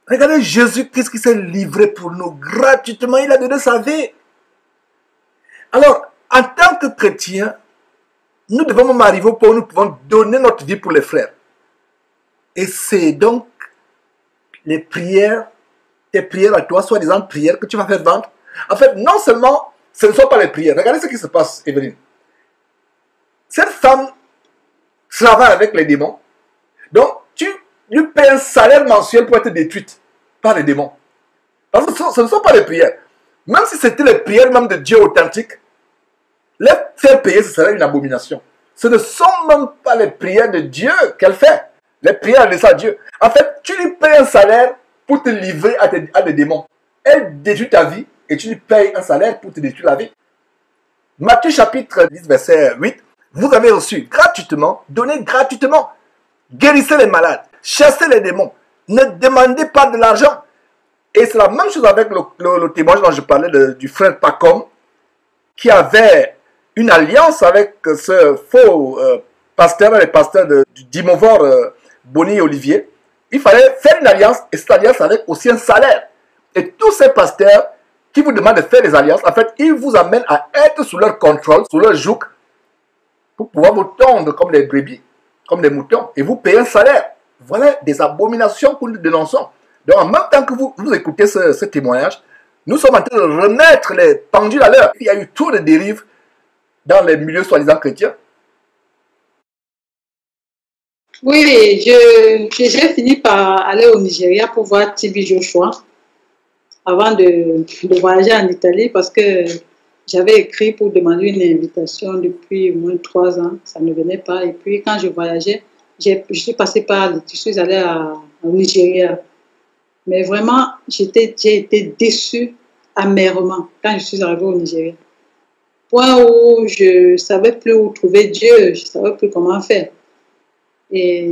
Regardez Jésus, qu'est-ce qu'il s'est livré pour nous gratuitement, il a donné sa vie. Alors, en tant que chrétien, nous devons même arriver au point où nous pouvons donner notre vie pour les frères. Et c'est donc les prières, tes prières à toi, soi-disant prières que tu vas faire vendre. En fait, non seulement, ce ne sont pas les prières. Regardez ce qui se passe, Evelyne. Cette femme travaille avec les démons. Donc, tu lui payes un salaire mensuel pour être détruite par les démons. Parce que ce ne sont pas les prières. Même si c'était les prières même de Dieu authentiques, les faire payer, ce serait une abomination. Ce ne sont même pas les prières de Dieu qu'elle fait. Les prières de ça Dieu. En fait, tu lui payes un salaire pour te livrer à des démons. Elle détruit ta vie et tu lui payes un salaire pour te détruire la vie. Matthieu chapitre 10, verset 8. Vous avez reçu gratuitement, donnez gratuitement. Guérissez les malades, chassez les démons. Ne demandez pas de l'argent. Et c'est la même chose avec le témoignage dont je parlais du frère Pacom, qui avait une alliance avec ce faux pasteur, les pasteurs du Dimovor, Bonny et Olivier. Il fallait faire une alliance, et cette alliance avec aussi un salaire. Et tous ces pasteurs qui vous demandent de faire des alliances, en fait, ils vous amènent à être sous leur contrôle, sous leur joug, pour pouvoir vous tondre comme des brebis, comme des moutons, et vous payer un salaire. Voilà des abominations que nous dénonçons. Donc, en même temps que vous écoutez ce témoignage, nous sommes en train de remettre les pendules à l'heure. Il y a eu trop de dérives dans les milieux soi-disant chrétiens. Oui, j'ai fini par aller au Nigeria pour voir Tibi Joshua avant de voyager en Italie parce que j'avais écrit pour demander une invitation depuis au moins 3 ans. Ça ne venait pas. Et puis, quand je voyageais, je suis passée par, je suis allée au Nigeria. Mais vraiment, j'ai été déçue amèrement quand je suis arrivée au Nigeria. Point où je ne savais plus où trouver Dieu, je ne savais plus comment faire. Et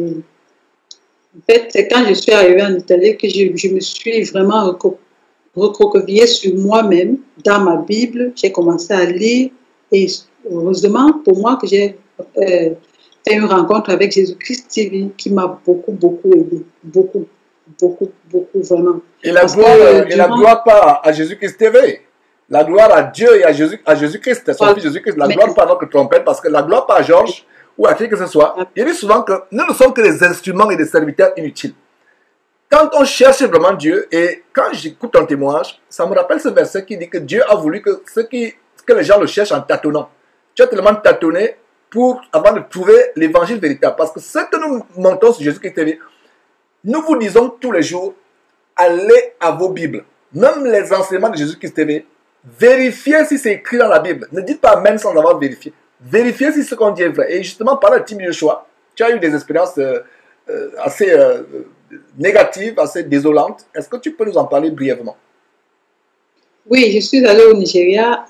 en fait, c'est quand je suis arrivée en Italie que je me suis vraiment recroquevillée sur moi-même, dans ma Bible. J'ai commencé à lire et heureusement pour moi que j'ai fait une rencontre avec Jésus-Christ TV qui m'a beaucoup aidé. Beaucoup vraiment. Et la gloire pas à Jésus-Christ TV. La gloire à Dieu et à Jésus-Christ, son fils Jésus-Christ. La gloire pas à notre trompette, parce que la gloire pas à Georges ou à qui que ce soit. Il dit souvent que nous ne sommes que des instruments et des serviteurs inutiles. Quand on cherche vraiment Dieu, et quand j'écoute ton témoignage, ça me rappelle ce verset qui dit que Dieu a voulu que les gens le cherchent en tâtonnant. Tu as tellement tâtonné avant de trouver l'évangile véritable. Parce que ce que nous montons sur Jésus-Christ TV, nous vous disons tous les jours, allez à vos Bibles. Même les enseignements de Jésus-Christ TV, vérifiez si c'est écrit dans la Bible. Ne dites pas Amen sans avoir vérifié. Vérifiez si ce qu'on dit est vrai. Et justement, par le Tibi Joshua, tu as eu des expériences assez négatives, assez désolantes. Est-ce que tu peux nous en parler brièvement? Oui, je suis allée au Nigeria.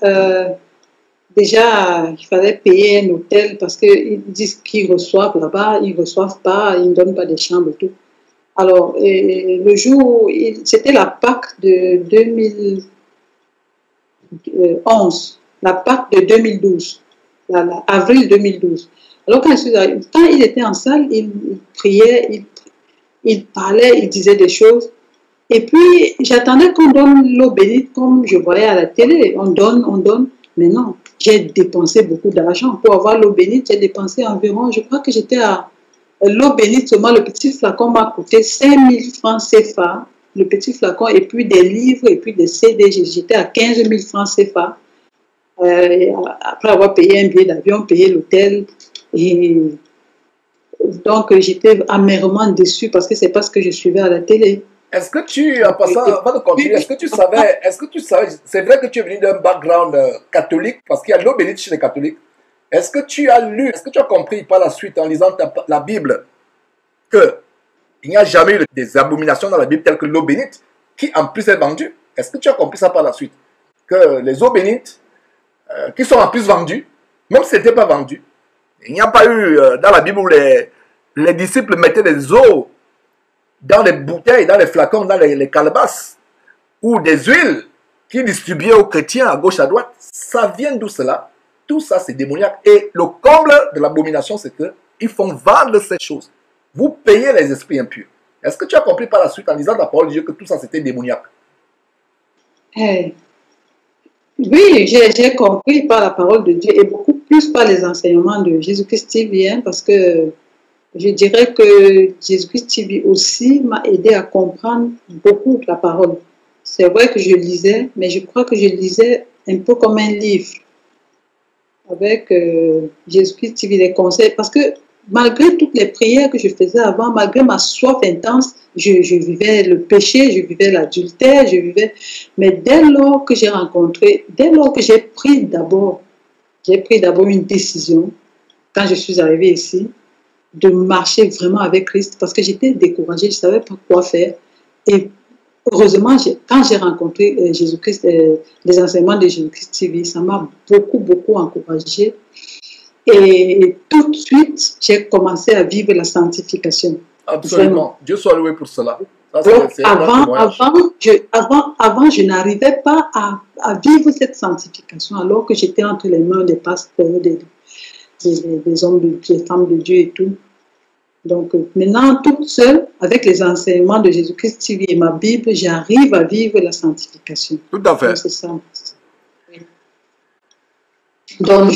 Déjà, il fallait payer un hôtel parce qu'ils disent qu'ils reçoivent là-bas, ils ne reçoivent pas, ils ne donnent pas de chambres et tout. Alors, le jour, c'était la Pâque de 2011, la Pâque de 2012, avril 2012. Alors, quand il était en salle, il priait, il parlait, il disait des choses. Et puis, j'attendais qu'on donne l'eau bénite comme je voyais à la télé. On donne. Mais non, j'ai dépensé beaucoup d'argent. Pour avoir l'eau bénite, j'ai dépensé environ, je crois que j'étais à l'eau bénite, seulement le petit flacon m'a coûté 5000 francs CFA. Le petit flacon, et puis des livres, et puis des CD. J'étais à 15 000 francs CFA. Après avoir payé un billet d'avion, payé l'hôtel. Et donc, j'étais amèrement déçue parce que c'est pas ce que je suivais à la télé. Est-ce que tu, en passant, avant de continuer, est-ce que tu savais, c'est vrai que tu es venu d'un background catholique, parce qu'il y a l'eau bénite chez les catholiques. Est-ce que tu as lu, est-ce que tu as compris par la suite en lisant la Bible que il n'y a jamais eu des abominations dans la Bible telles que l'eau bénite, qui en plus est vendue? Est-ce que tu as compris ça par la suite? Que les eaux bénites, qui sont en plus vendues, même si ce n'était pas vendu, il n'y a pas eu dans la Bible où les disciples mettaient des eaux dans les bouteilles, dans les flacons, dans les calebasses, ou des huiles qui distribuaient aux chrétiens à gauche, à droite. Ça vient d'où cela? Tout ça, c'est démoniaque. Et le comble de l'abomination, c'est qu'ils font vendre ces choses. Vous payez les esprits impurs. Est-ce que tu as compris par la suite, en lisant la parole de Dieu, que tout ça, c'était démoniaque? Oui, j'ai compris par la parole de Dieu et beaucoup plus par les enseignements de Jésus-Christ TV, hein, parce que je dirais que Jésus-Christ TV aussi m'a aidé à comprendre beaucoup la parole. C'est vrai que je lisais, mais je crois que je lisais un peu comme un livre avec Jésus-Christ TV, les conseils. Parce que malgré toutes les prières que je faisais avant, malgré ma soif intense, je vivais le péché, je vivais l'adultère, Mais dès lors que j'ai pris d'abord une décision, quand je suis arrivée ici, de marcher vraiment avec Christ parce que j'étais découragée, je ne savais pas quoi faire. Et heureusement, quand j'ai rencontré Jésus-Christ, les enseignements de Jésus-Christ TV, ça m'a beaucoup, beaucoup encouragée. Et tout de suite, j'ai commencé à vivre la sanctification. Absolument. Vraiment. Dieu soit loué pour cela. Ça, avant, je n'arrivais pas à vivre cette sanctification alors que j'étais entre les mains des pasteurs, des hommes de Dieu, des femmes de Dieu et tout. Donc maintenant, toute seule, avec les enseignements de Jésus-Christ TV et ma Bible, j'arrive à vivre la sanctification. Tout à fait. C'est ça. Donc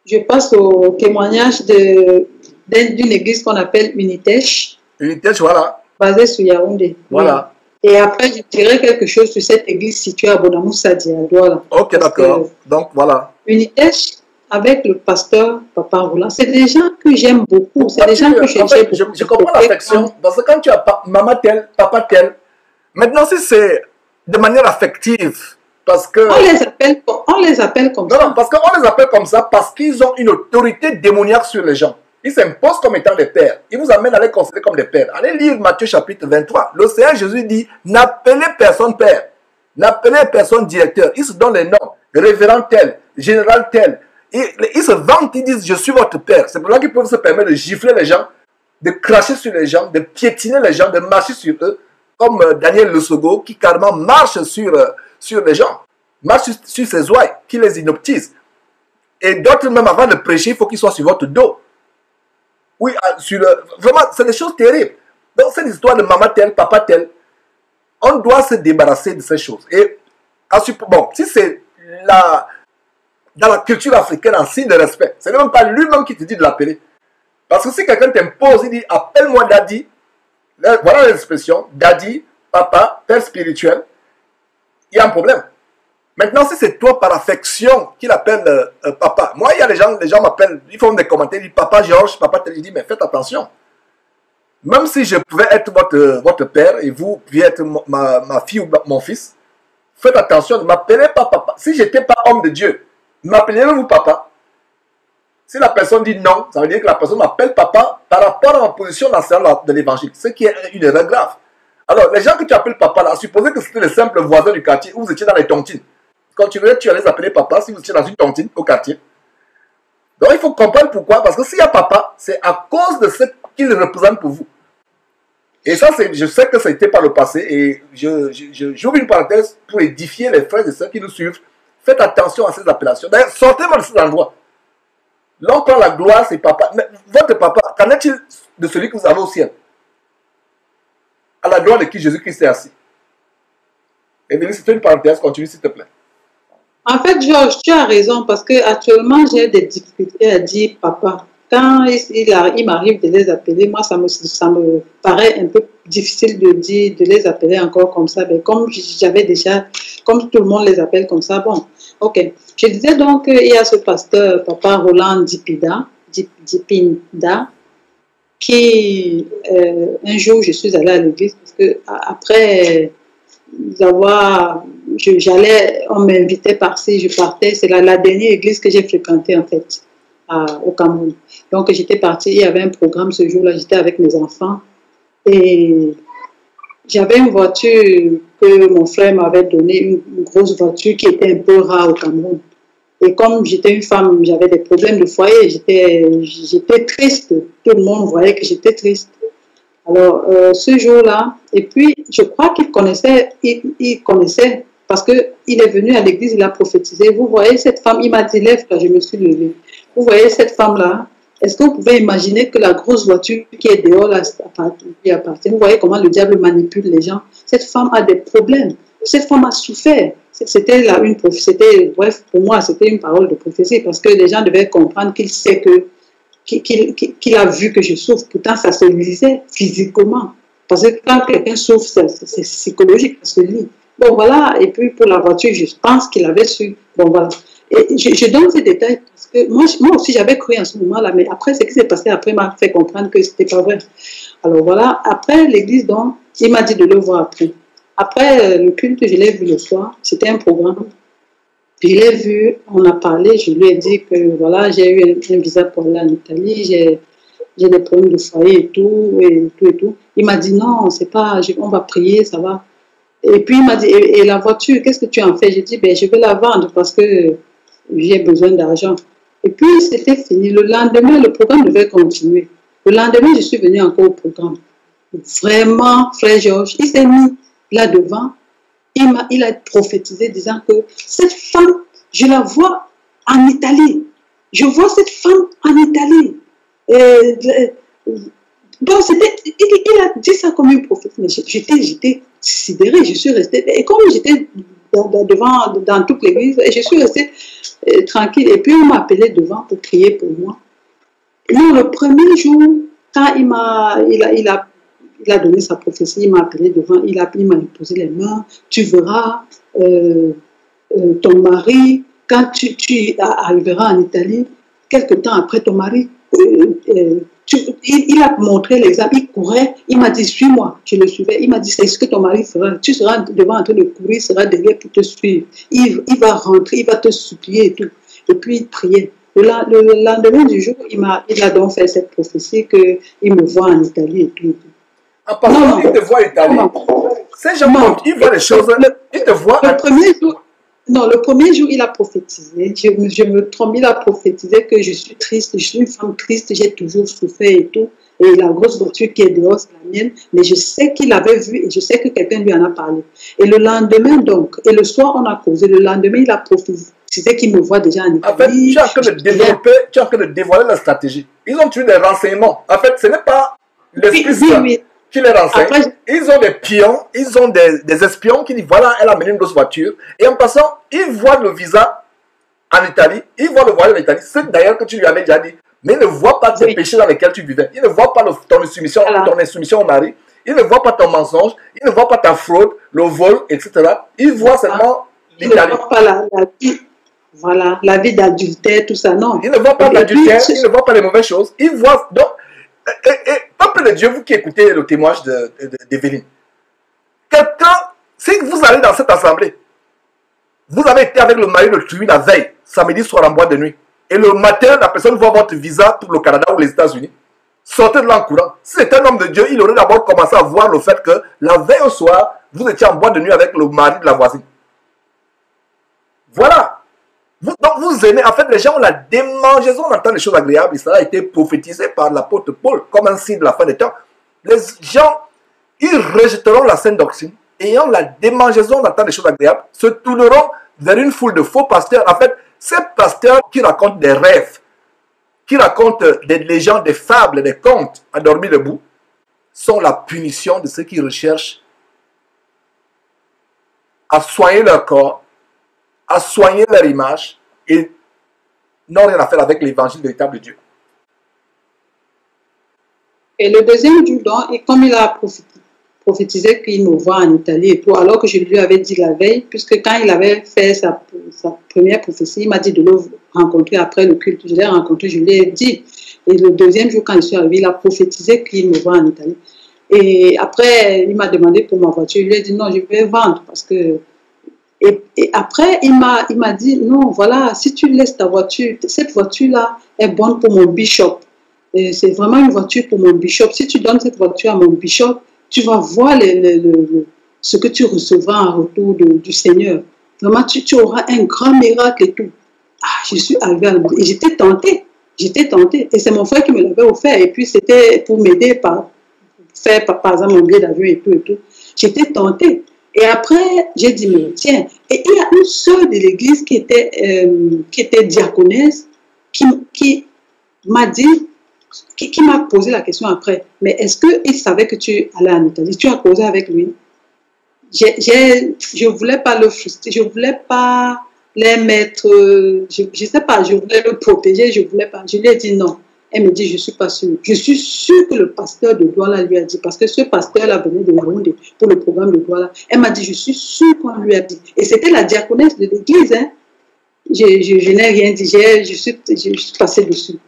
je passe au témoignage d'une église qu'on appelle Unitech. Unitech, voilà. Basée sur Yaoundé. Voilà. Et après, je dirais quelque chose sur cette église située à Bonamoussadi, à Douala. Ok, d'accord. Donc, voilà. Unitech, avec le pasteur Papa Roula, c'est des gens que j'aime beaucoup. C'est des gens que je comprends l'affection. Parce que quand tu as maman tel, papa tel, maintenant, si c'est de manière affective, parce que... On les appelle comme ça. Non, parce qu'on les appelle comme ça parce qu'ils ont une autorité démoniaque sur les gens. Ils s'imposent comme étant des pères. Ils vous amènent à les considérer comme des pères. Allez lire Matthieu chapitre 23. Le Seigneur Jésus dit, n'appelez personne père. N'appelez personne directeur. Ils se donnent les noms. Révérend tel, général tel. Ils se vantent, ils disent, je suis votre père. C'est pour ça qu'ils peuvent se permettre de gifler les gens, de cracher sur les gens, de piétiner les gens, de marcher sur eux. Comme Daniel Le Sogo qui carrément marche sur les gens. Marche sur ses ouailles, qui les inoptise. Et d'autres même avant de prêcher, il faut qu'ils soient sur votre dos. Oui, vraiment, c'est des choses terribles. Donc, cette histoire de maman tel, papa tel, on doit se débarrasser de ces choses. Et, bon, si c'est dans la culture africaine, en signe de respect, ce n'est même pas lui-même qui te dit de l'appeler. Parce que si quelqu'un t'impose, il dit, appelle-moi daddy, voilà l'expression, daddy, papa, père spirituel, il y a un problème. Maintenant, si c'est toi par affection qu'il appelle papa, moi, il y a les gens m'appellent, ils font des commentaires, ils disent papa Georges, papa tel, je dis, mais faites attention. Même si je pouvais être votre père et vous pouviez être ma fille ou mon fils, faites attention, ne m'appelez pas papa. Si je n'étais pas homme de Dieu, m'appelez-vous papa. Si la personne dit non, ça veut dire que la personne m'appelle papa par rapport à ma position dans de l'évangile, ce qui est une erreur grave. Alors, les gens que tu appelles papa là, supposez que c'était les simples voisins du quartier où vous étiez dans les tontines. Quand tu veux, tu allais les appeler papa si vous étiez dans une tontine au quartier. Donc il faut comprendre pourquoi. Parce que s'il y a papa, c'est à cause de ce qu'il représente pour vous. Et ça, je sais que ça a été par le passé. Et j'ouvre une parenthèse pour édifier les frères et sœurs qui nous suivent. Faites attention à ces appellations. D'ailleurs, sortez-moi de cet endroit. L'oncle a la gloire, c'est papa. Mais votre papa, qu'en est-il de celui que vous avez au ciel? À la gloire de qui Jésus-Christ est assis. Evelyne, c'est une parenthèse, continue s'il te plaît. En fait, Georges, tu as raison parce que actuellement j'ai des difficultés à dire papa. Quand il m'arrive de les appeler, moi, ça me paraît un peu difficile de les appeler encore comme ça. Mais comme j'avais déjà, comme tout le monde les appelle comme ça, bon, ok. Je disais donc qu'il y a ce pasteur, papa Roland Dipinda, qui, un jour, je suis allée à l'église parce que après on m'invitait par-ci, je partais. C'est la dernière église que j'ai fréquentée en fait au Cameroun. Donc j'étais partie, il y avait un programme ce jour-là, j'étais avec mes enfants et j'avais une voiture que mon frère m'avait donnée, une grosse voiture qui était un peu rare au Cameroun. Et comme j'étais une femme, j'avais des problèmes de foyer, j'étais triste. Tout le monde voyait que j'étais triste. Alors, ce jour-là, et puis, je crois qu'il connaissait, parce qu'il est venu à l'église, il a prophétisé. Vous voyez cette femme, il m'a dit, lève quand je me suis levée. Vous voyez cette femme-là, est-ce que vous pouvez imaginer que la grosse voiture qui est dehors, là, lui appartient? Vous voyez comment le diable manipule les gens? Cette femme a des problèmes. Cette femme a souffert. C'était là une prophétie. Bref, pour moi, c'était une parole de prophétie, parce que les gens devaient comprendre qu'il sait qu'il a vu que je souffre. Pourtant, ça se lisait physiquement. Parce que quand quelqu'un souffre, c'est psychologique, ça se lit. Bon, voilà. Et puis, pour la voiture, je pense qu'il avait su. Bon, voilà. Et je donne ces détails parce que moi aussi, j'avais cru en ce moment-là. Mais après, ce qui s'est passé après m'a fait comprendre que c'était pas vrai. Alors, voilà. Après, l'église, donc, il m'a dit de le voir après. Après le culte, je l'ai vu le soir. C'était un programme. Je l'ai vu, on a parlé, je lui ai dit que voilà, j'ai eu un visa pour aller en Italie, j'ai des problèmes de foyer et tout, et tout, et tout. Il m'a dit non, c'est pas, on va prier, ça va. Et puis il m'a dit, et la voiture, qu'est-ce que tu en fais? J'ai dit, ben, je vais la vendre parce que j'ai besoin d'argent. Et puis c'était fini. Le lendemain, le programme devait continuer. Le lendemain, je suis venue encore au programme. Vraiment, frère Georges, il s'est mis là devant. Il a prophétisé disant que cette femme, je la vois en Italie. Je vois cette femme en Italie. Donc, il a dit ça comme une prophète. Mais j'étais sidérée, je suis restée. Et comme j'étais dans toute l'église, je suis restée tranquille. Et puis, on m'a appelé devant pour prier pour moi. Non, le premier jour, quand il a donné sa prophétie, il m'a appelé devant, il m'a imposé les mains. Tu verras ton mari, quand tu arriveras en Italie, quelque temps après ton mari, il a montré l'exemple, il courait, il m'a dit, suis-moi, je le suivais, il m'a dit, c'est ce que ton mari fera, tu seras devant en train de courir, il sera derrière pour te suivre, il va rentrer, il va te supplier et tout, et puis il priait. Le lendemain du jour, il a donc fait cette prophétie qu'il me voit en Italie et tout. En passant, il te voit en Italie. Ces gens, ils voient les choses, ils te voient. Le premier jour, il a prophétisé. Je me trompe, il a prophétisé que je suis triste, je suis une femme triste, j'ai toujours souffert et tout. Et la grosse voiture qui est dehors, c'est la mienne. Mais je sais qu'il avait vu et je sais que quelqu'un lui en a parlé. Et le lendemain, donc, et le soir, on a causé. Le lendemain, il a prophétisé qu'il me voit déjà en Italie. En fait, tu es en train de dévoiler la stratégie. Ils ont tué des renseignements. En fait, ce n'est pas l'esprit qui les renseigne. Après, ils ont des pions, ils ont des espions qui disent voilà, elle a mené une grosse voiture. Et en passant, ils voient le visa en Italie, ils voient le voyage en Italie. C'est d'ailleurs que tu lui avais déjà dit. Mais ils ne voient pas tes péchés dans lesquels tu vivais. Ils ne voient pas ton insoumission au mari. Ils ne voient pas ton mensonge. Ils ne voient pas ta fraude, le vol, etc. Ils voient seulement l'Italie. Voilà, la vie d'adultère, tout ça, non. Ils ne voient pas l'adultère, ils ne voient pas les mauvaises choses. Ils voient donc. Peuple de Dieu, vous qui écoutez le témoignage d'Evelyne, si vous allez dans cette assemblée, vous avez été avec le mari de Tuyi la veille, samedi soir en boîte de nuit, et le matin, la personne voit votre visa pour le Canada ou les États-Unis, sortez de là en courant. Si c'est un homme de Dieu, il aurait d'abord commencé à voir le fait que la veille au soir, vous étiez en boîte de nuit avec le mari de la voisine. Voilà. Donc vous aimez, en fait les gens ont la démangeaison d'entendre les choses agréables et cela a été prophétisé par l'apôtre Paul comme un signe de la fin des temps. Les gens, ils rejetteront la saine doctrine, ayant la démangeaison d'entendre les choses agréables, se tourneront vers une foule de faux pasteurs. En fait, ces pasteurs qui racontent des rêves, qui racontent des légendes, des fables, des contes endormis debout, sont la punition de ceux qui recherchent à soigner leur corps, à soigner leur image et n'ont rien à faire avec l'évangile véritable de Dieu. Et le deuxième jour, donc, et comme il a prophétisé qu'il me voit en Italie et tout, alors que je lui avais dit la veille, puisque quand il avait fait sa première prophétie, il m'a dit de le rencontrer après le culte. Je l'ai rencontré, je lui ai dit. Et le deuxième jour, quand je suis arrivé, il a prophétisé qu'il me voit en Italie. Et après, il m'a demandé pour ma voiture. Je lui ai dit non, je vais vendre parce que... Et après, il m'a dit non, voilà, si tu laisses ta voiture, cette voiture-là est bonne pour mon bishop. C'est vraiment une voiture pour mon bishop. Si tu donnes cette voiture à mon bishop, tu vas voir ce que tu recevras en retour du Seigneur. Vraiment, tu auras un grand miracle et tout. Ah, je suis arrivée à et j'étais tentée. J'étais tentée. Et c'est mon frère qui me l'avait offert. Et puis, c'était pour m'aider faire, par exemple, mon billet d'avion et tout et tout. J'étais tentée. Et après, j'ai dit, mais tiens, et il y a une sœur de l'église qui était diaconesse, qui m'a dit, qui m'a posé la question après, mais est-ce qu'il savait que tu allais en Italie? Tu as causé avec lui? Je ne voulais pas le frustrer, je ne voulais pas les mettre, je ne sais pas, je voulais le protéger, je ne voulais pas. Je lui ai dit non. Elle me dit, je ne suis pas sûre. Je suis sûre que le pasteur de Douala lui a dit, parce que ce pasteur-là venait de Yaoundé pour le programme de Douala. Elle m'a dit, je suis sûre qu'on lui a dit. Et c'était la diaconesse de l'église. Hein. Je n'ai rien dit, je suis passée dessus.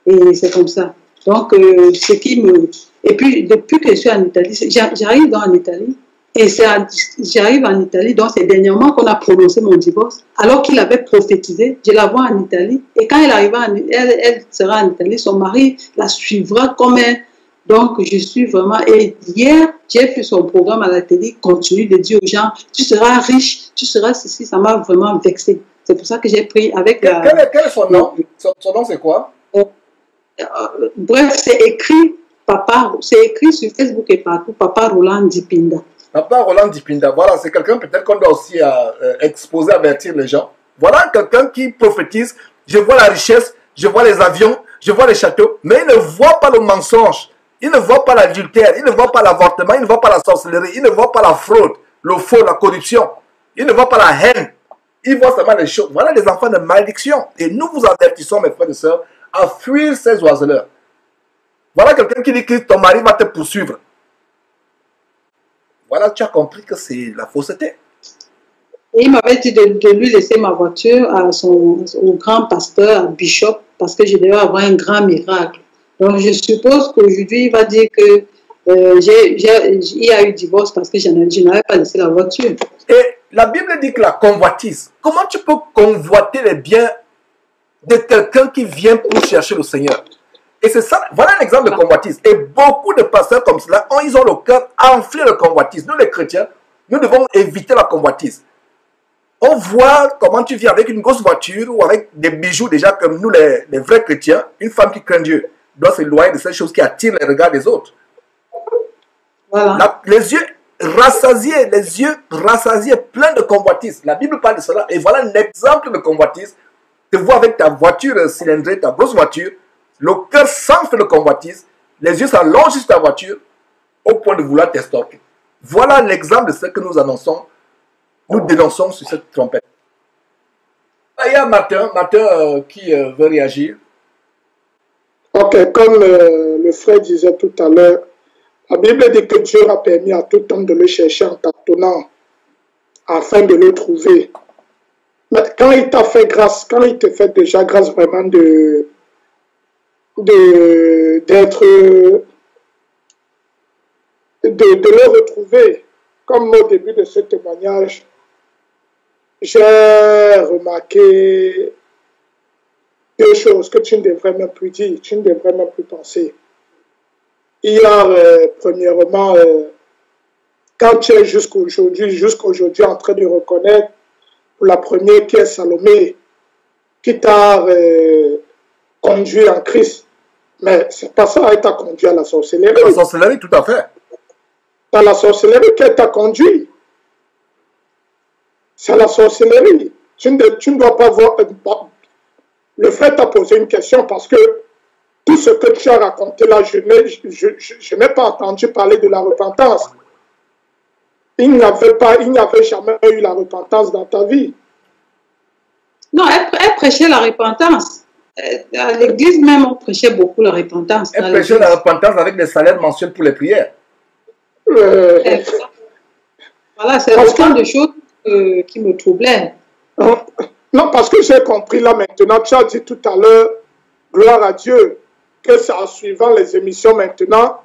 Et c'est comme ça. Donc, ce qui me... Et puis, depuis que je suis en Italie, j'arrive en Italie, et j'arrive en Italie, donc c'est dernièrement qu'on a prononcé mon divorce, alors qu'il avait prophétisé, je la vois en Italie, et quand elle sera en Italie, son mari la suivra comme elle. Donc, je suis vraiment... Et hier, j'ai fait son programme à la télé, continue de dire aux gens, tu seras riche, tu seras ceci, ça m'a vraiment vexé. C'est pour ça que j'ai pris avec... Quel est son nom? Son nom, c'est quoi? Bref, c'est écrit sur Facebook et partout, Papa Roland Dipinda. Papa Roland Dipinda, voilà, c'est quelqu'un peut-être qu'on doit aussi exposer, avertir les gens. Voilà quelqu'un qui prophétise, je vois la richesse, je vois les avions, je vois les châteaux, mais il ne voit pas le mensonge, il ne voit pas l'adultère, il ne voit pas l'avortement, il ne voit pas la sorcellerie, il ne voit pas la fraude, le faux, la corruption, il ne voit pas la haine, il voit seulement les choses. Voilà les enfants de malédiction. Et nous vous avertissons, mes frères et sœurs, à fuir ces oiseleurs. Voilà quelqu'un qui dit que ton mari va te poursuivre. Voilà, tu as compris que c'est la fausseté. Et il m'avait dit de lui laisser ma voiture au grand pasteur, à Bishop, parce que je devais avoir un grand miracle. Donc je suppose qu'aujourd'hui, il va dire que il y a eu divorce parce que je n'avais pas laissé la voiture. Et la Bible dit que la convoitise. Comment tu peux convoiter les biens de quelqu'un qui vient pour chercher le Seigneur? Et c'est ça, voilà un exemple de convoitise. Et beaucoup de pasteurs comme cela, ils ont le cœur enflé de convoitise. Nous les chrétiens, nous devons éviter la convoitise. On voit comment tu vis avec une grosse voiture ou avec des bijoux déjà comme nous les vrais chrétiens. Une femme qui craint Dieu doit s'éloigner de ces choses qui attirent les regards des autres. Voilà. Les yeux rassasiés, pleins de convoitise. La Bible parle de cela. Et voilà un exemple de convoitise. Tu vois avec ta voiture cylindrée, ta grosse voiture, le cœur s'enfle de convoitise, les yeux s'allongent sur ta voiture au point de vouloir t'estorquer. Voilà l'exemple de ce que nous annonçons, nous dénonçons sur cette trompette. Il y a Martin qui veut réagir. Ok, comme le frère disait tout à l'heure, la Bible dit que Dieu a permis à tout homme de le chercher en tâtonnant afin de le trouver. Mais quand il t'a fait grâce, quand il te fait déjà grâce vraiment de le retrouver, comme au début de ce témoignage, j'ai remarqué deux choses que tu ne devrais même plus dire, tu ne devrais même plus penser. Il y a, premièrement, quand tu es jusqu'aujourd'hui en train de reconnaître pour la première qui est Salomé, qui t'a conduit en Christ, mais c'est pas ça, elle t'a conduit à la sorcellerie. La sorcellerie, tout à fait. C'est la sorcellerie qu'elle t'a conduit. C'est la sorcellerie. Tu ne dois pas voir... Le frère t'a posé une question parce que tout ce que tu as raconté là, je n'ai pas entendu parler de la repentance. Il n'y avait jamais eu la repentance dans ta vie. Non, elle prêchait la repentance. À l'église même, on prêchait beaucoup la repentance. Elle prêchait la repentance avec des salaires mensuels pour les prières. Voilà, c'est autant de choses qui me troublaient. Non, parce que j'ai compris là maintenant, tu as dit tout à l'heure, gloire à Dieu, que c'est en suivant les émissions maintenant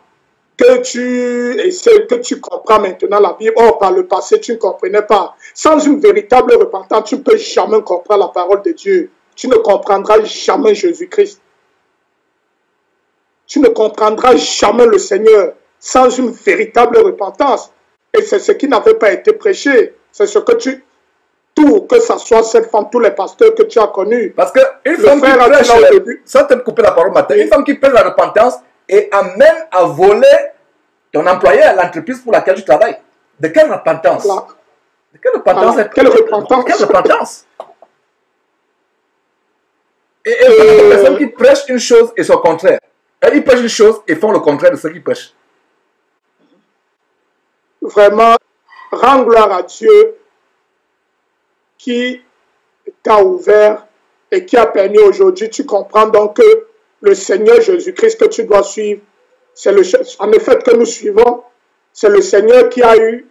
que tu essaies, que tu comprends maintenant la Bible. Or, par le passé, tu ne comprenais pas. Sans une véritable repentance, tu ne peux jamais comprendre la parole de Dieu. Tu ne comprendras jamais Jésus-Christ. Tu ne comprendras jamais le Seigneur sans une véritable repentance. Et c'est ce qui n'avait pas été prêché. C'est ce que tout, que ce soit cette femme, tous les pasteurs que tu as connus. Parce qu'une femme qui prêche, sans te couper la parole matin, une femme qui prêche la repentance et amène à voler ton employé à l'entreprise pour laquelle tu travailles. De quelle repentance? De quelle repentance? Quelle repentance? Quelle repentance? Et les personnes qui prêchent une chose et son contraire. Ils prêchent une chose et font le contraire de ce qu'ils prêchent. Vraiment, rends gloire à Dieu qui t'a ouvert et qui a permis aujourd'hui, tu comprends donc que le Seigneur Jésus-Christ que tu dois suivre, c'est en effet que nous suivons, c'est le Seigneur qui a eu,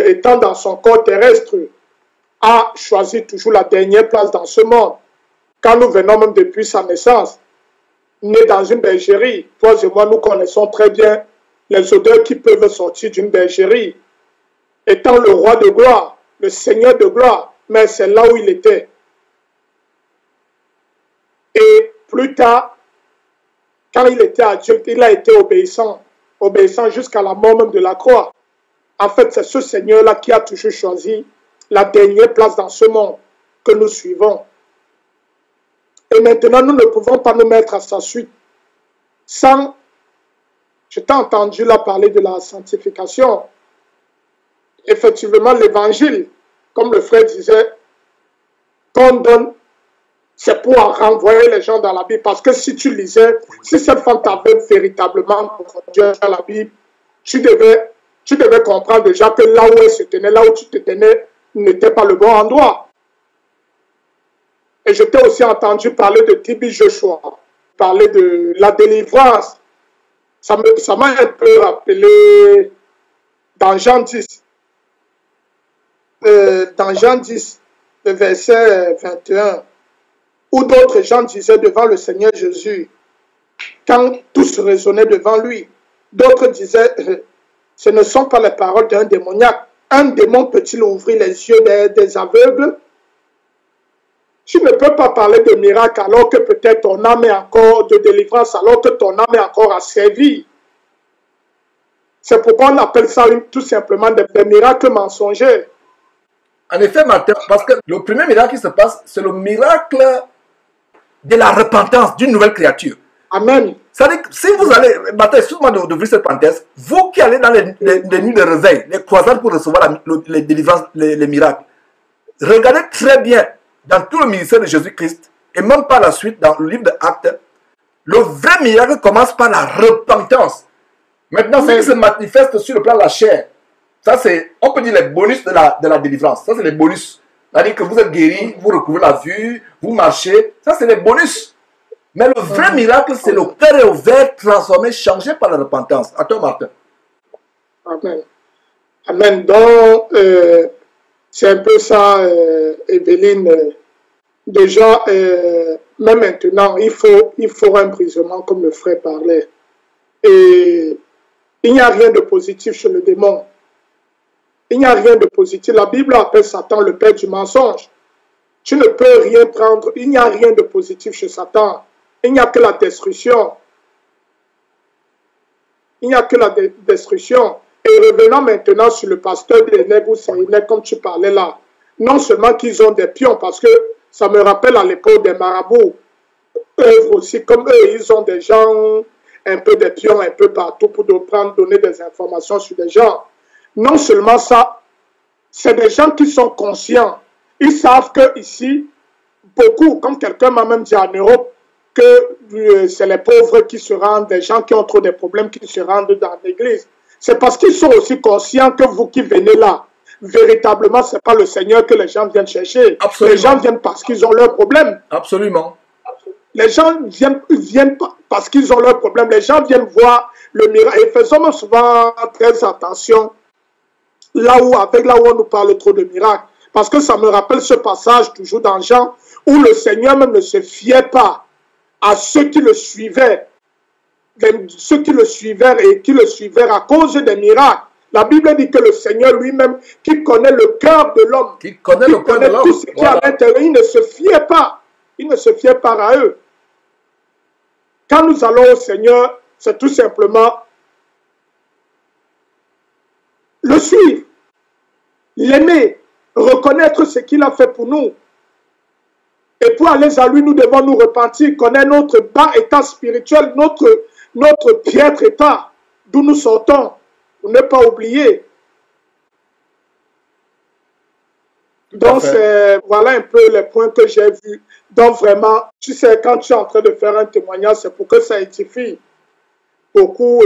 étant dans son corps terrestre, a choisi toujours la dernière place dans ce monde. Quand nous venons même depuis sa naissance, né dans une bergerie, toi et moi nous connaissons très bien les odeurs qui peuvent sortir d'une bergerie. Étant le roi de gloire, le Seigneur de gloire, mais c'est là où il était. Et plus tard, quand il était adulte, il a été obéissant jusqu'à la mort même de la croix. En fait, c'est ce Seigneur-là qui a toujours choisi la dernière place dans ce monde que nous suivons. Et maintenant, nous ne pouvons pas nous mettre à sa suite sans... Je t'ai entendu là parler de la sanctification. Effectivement, l'évangile, comme le frère disait, qu'on donne, c'est pour renvoyer les gens dans la Bible. Parce que si tu lisais, si cette femme t'avait véritablement conduit dans la Bible, tu devais comprendre déjà que là où elle se tenait, là où tu te tenais, n'était pas le bon endroit. Et je t'ai aussi entendu parler de Tibi Joshua, parler de la délivrance. Ça m'a un peu rappelé dans Jean 10. Dans Jean 10, le verset 21, où d'autres gens disaient devant le Seigneur Jésus, quand tous raisonnaient devant lui, d'autres disaient, ce ne sont pas les paroles d'un démoniaque. Un démon peut-il ouvrir les yeux des aveugles? Tu ne peux pas parler de miracle alors que peut-être ton âme est encore de délivrance, alors que ton âme est encore asservie. C'est pourquoi on appelle ça tout simplement des miracles mensongers. En effet, Martin, parce que le premier miracle qui se passe, c'est le miracle de la repentance d'une nouvelle créature. Amen. C'est-à-dire que si vous allez, Martin, excuse-moi d'ouvrir cette parenthèse, vous qui allez dans les nuits de réveil, les croisades pour recevoir les délivrances, les miracles, regardez très bien dans tout le ministère de Jésus-Christ, et même par la suite dans le livre d'Actes, le vrai miracle commence par la repentance. Maintenant, ce qui se manifeste sur le plan de la chair, ça c'est, on peut dire les bonus de la délivrance. Ça c'est les bonus. C'est-à-dire que vous êtes guéri, vous recouvrez la vue, vous marchez. Ça c'est les bonus. Mais le vrai miracle, c'est le cœur est ouvert, transformé, changé par la repentance. À toi, Martin. Amen. Amen. Donc, c'est un peu ça, Evelyne. Déjà, même maintenant, il faut un brisement, comme le frère parlait. Et il n'y a rien de positif chez le démon. Il n'y a rien de positif. La Bible appelle Satan le père du mensonge. Tu ne peux rien prendre. Il n'y a rien de positif chez Satan. Il n'y a que la destruction. Il n'y a que la destruction. Et revenons maintenant sur le pasteur de Négou Saïnek, comme tu parlais là. Non seulement qu'ils ont des pions, parce que ça me rappelle à l'époque des marabouts. Eux aussi, comme eux, ils ont des gens, un peu des pions, un peu partout pour donner des informations sur des gens. Non seulement ça, c'est des gens qui sont conscients. Ils savent que ici, beaucoup, comme quelqu'un m'a même dit en Europe, que c'est les pauvres qui se rendent, les gens qui ont trop de problèmes qui se rendent dans l'église. C'est parce qu'ils sont aussi conscients que vous qui venez là, véritablement, ce n'est pas le Seigneur que les gens viennent chercher. Absolument. Les gens viennent parce qu'ils ont leurs problèmes. Absolument. Les gens viennent parce qu'ils ont leurs problèmes. Les gens viennent voir le miracle. Et faisons souvent très attention là où on nous parle trop de miracles. Parce que ça me rappelle ce passage toujours dans Jean où le Seigneur même ne se fiait pas à ceux qui le suivaient. Ceux qui le suivaient et qui le suivaient à cause des miracles. La Bible dit que le Seigneur lui-même, qui connaît le cœur de l'homme, Qui connaît le cœur de l'homme. tout ce qui est à l'intérieur, il ne se fiait pas. Il ne se fiait pas à eux. Quand nous allons au Seigneur, c'est tout simplement le suivre, l'aimer, reconnaître ce qu'il a fait pour nous. Et pour aller à lui, nous devons nous repentir, connaître notre bas état spirituel, notre piètre état, d'où nous sortons, pour ne pas oublier. Donc, voilà un peu les points que j'ai vus. Donc, vraiment, tu sais, quand tu es en train de faire un témoignage, c'est pour que ça édifie. Beaucoup,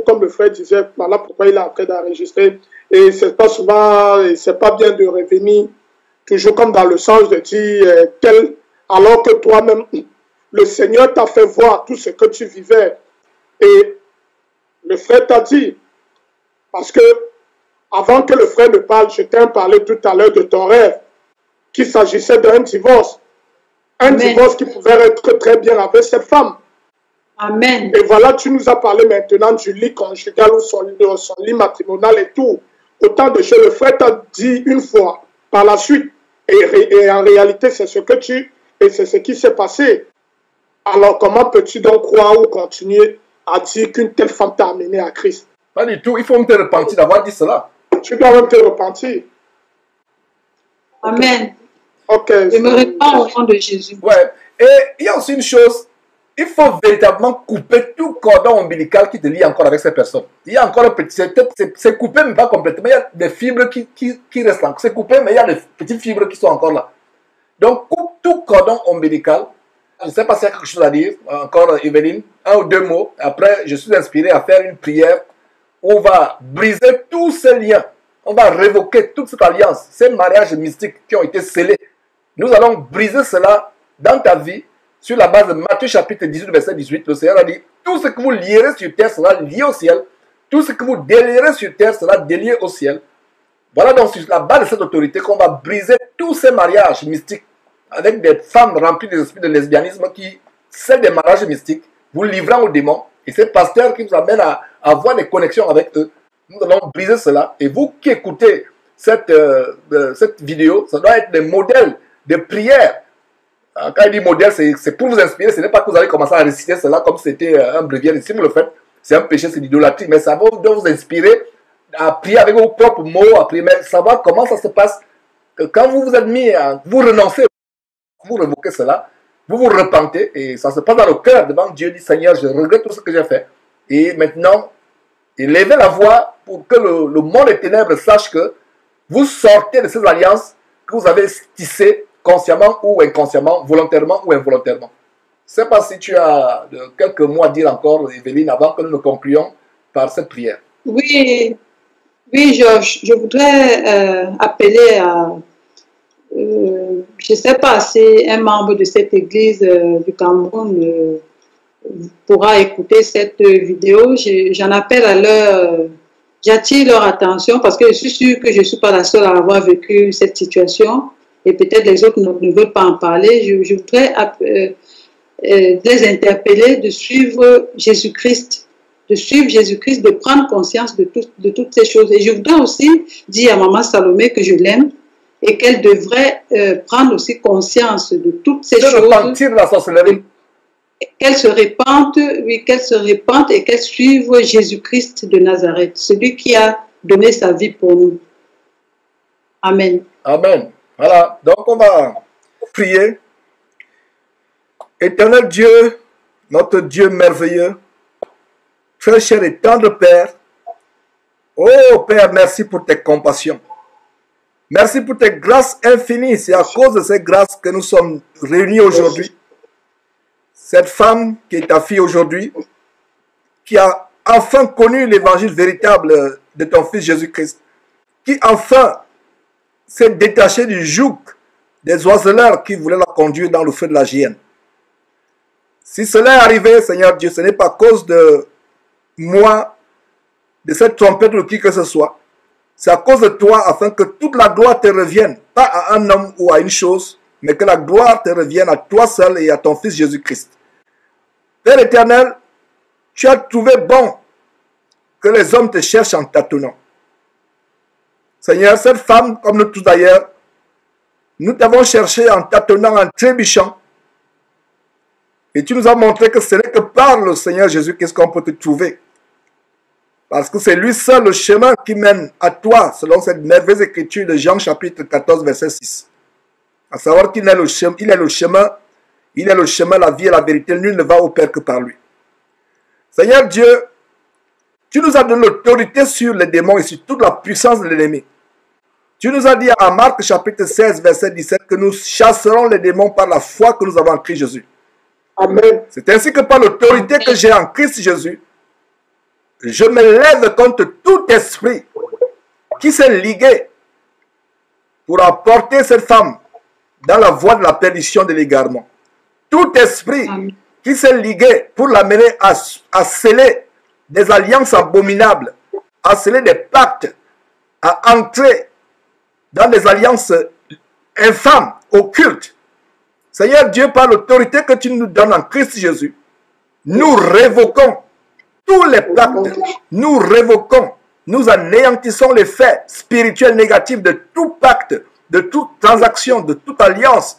comme le frère disait, voilà pourquoi il est en train d'enregistrer. Et c'est pas souvent, c'est pas bien de revenir, toujours comme dans le sens de dire, alors que toi-même, le Seigneur t'a fait voir tout ce que tu vivais. Et le frère t'a dit, parce que avant que le frère ne parle, je t'ai parlé tout à l'heure de ton rêve, qu'il s'agissait d'un divorce. Un divorce qui pouvait être très bien avec cette femme. Amen. Et voilà, tu nous as parlé maintenant du lit conjugal ou son lit matrimonial et tout. Autant de choses, le frère t'a dit une fois, par la suite. Et en réalité, c'est ce que et c'est ce qui s'est passé. Alors, comment peux-tu donc croire ou continuer à dire qu'une telle femme t'a amené à Christ? Pas du tout. Il faut me te repentir d'avoir dit cela. Tu dois même te repentir. Amen. Ok. Je me répands au nom de Jésus. Ouais. Et il y a aussi une chose. Il faut véritablement couper tout cordon ombilical qui te lie encore avec ces personnes. Il y a encore un petit... C'est coupé, mais pas complètement. Il y a des fibres qui restent là. C'est coupé, mais il y a des petites fibres qui sont encore là. Donc, coupe tout cordon ombilical. Je ne sais pas s'il y a quelque chose à dire. Encore, Evelyne, un ou deux mots. Après, je suis inspiré à faire une prière. On va briser tous ces liens. On va révoquer toute cette alliance, ces mariages mystiques qui ont été scellés. Nous allons briser cela dans ta vie sur la base de Matthieu chapitre 18, verset 18. Le Seigneur a dit, tout ce que vous lierez sur terre sera lié au ciel. Tout ce que vous délierez sur terre sera délié au ciel. Voilà donc sur la base de cette autorité qu'on va briser tous ces mariages mystiques avec des femmes remplies des esprits de lesbianisme qui scellent des mariages mystiques, vous livrant aux démons. Et ces pasteurs qui vous amènent à avoir des connexions avec eux. Nous allons briser cela. Et vous qui écoutez cette vidéo, ça doit être des modèles de prière. Quand il dit modèle, c'est pour vous inspirer. Ce n'est pas que vous allez commencer à réciter cela comme si c'était un bréviaire. Si vous le faites, c'est un péché, c'est l'idolâtrie. Mais ça doit vous inspirer à prier avec vos propres mots, à prier, mais savoir comment ça se passe. Que quand vous vous êtes mis à vous renoncer, vous révoquez cela, vous vous repentez et ça se passe dans le cœur devant Dieu. Dit Seigneur, je regrette tout ce que j'ai fait. Et maintenant, élevez la voix pour que le monde des ténèbres sache que vous sortez de ces alliances que vous avez tissées consciemment ou inconsciemment, volontairement ou involontairement. Je ne sais pas si tu as quelques mots à dire encore, Evelyne, avant que nous ne concluions par cette prière. Oui, Georges, je voudrais appeler à, je ne sais pas si un membre de cette église du Cameroun pourra écouter cette vidéo. J'en appelle à j'attire leur attention parce que je suis sûre que je ne suis pas la seule à avoir vécu cette situation et peut-être les autres ne veulent pas en parler. Je voudrais les interpeller de suivre Jésus-Christ, de prendre conscience de toutes ces choses. Et je voudrais aussi dire à maman Salomé que je l'aime et qu'elle devrait prendre aussi conscience de toutes ces choses. Repentir de la sorcellerie. Qu'elle se répande, oui, qu'elle se répande et qu'elle suive Jésus-Christ de Nazareth, celui qui a donné sa vie pour nous. Amen. Amen. Voilà, donc on va prier. Éternel Dieu, notre Dieu merveilleux, très cher et tendre Père, oh Père, merci pour tes compassions. Merci pour tes grâces infinies. C'est à cause de ces grâces que nous sommes réunis aujourd'hui. cette femme qui est ta fille aujourd'hui, qui a enfin connu l'évangile véritable de ton fils Jésus-Christ, qui enfin s'est détachée du joug des oiseleurs qui voulaient la conduire dans le feu de la géhenne. Si cela est arrivé, Seigneur Dieu, ce n'est pas à cause de moi, de cette trompette ou de qui que ce soit. C'est à cause de toi, afin que toute la gloire te revienne, pas à un homme ou à une chose, mais que la gloire te revienne à toi seul et à ton Fils Jésus-Christ. Père éternel, tu as trouvé bon que les hommes te cherchent en tâtonnant. Seigneur, cette femme, comme nous tous d'ailleurs, nous t'avons cherché en tâtonnant, en trébuchant. Et tu nous as montré que ce n'est que par le Seigneur Jésus-Christ qu'on peut te trouver. Parce que c'est lui seul le chemin qui mène à toi, selon cette merveilleuse écriture de Jean chapitre 14, verset 6. À savoir qu'il est le chemin, il est le chemin, la vie et la vérité. Nul ne va au Père que par lui. Seigneur Dieu, tu nous as donné l'autorité sur les démons et sur toute la puissance de l'ennemi. Tu nous as dit à Marc chapitre 16, verset 17, que nous chasserons les démons par la foi que nous avons en Christ Jésus. Amen. C'est ainsi que par l'autorité que j'ai en Christ Jésus, je me lève contre tout esprit qui s'est ligué pour apporter cette femme dans la voie de la perdition de l'égarement. Tout esprit qui s'est ligué pour l'amener à sceller des alliances abominables, à sceller des pactes, à entrer dans des alliances infâmes, occultes. Seigneur Dieu, par l'autorité que tu nous donnes en Christ Jésus, nous révoquons tous les pactes, nous révoquons, nous anéantissons les faits spirituels négatifs de tout pacte, de toute transaction, de toute alliance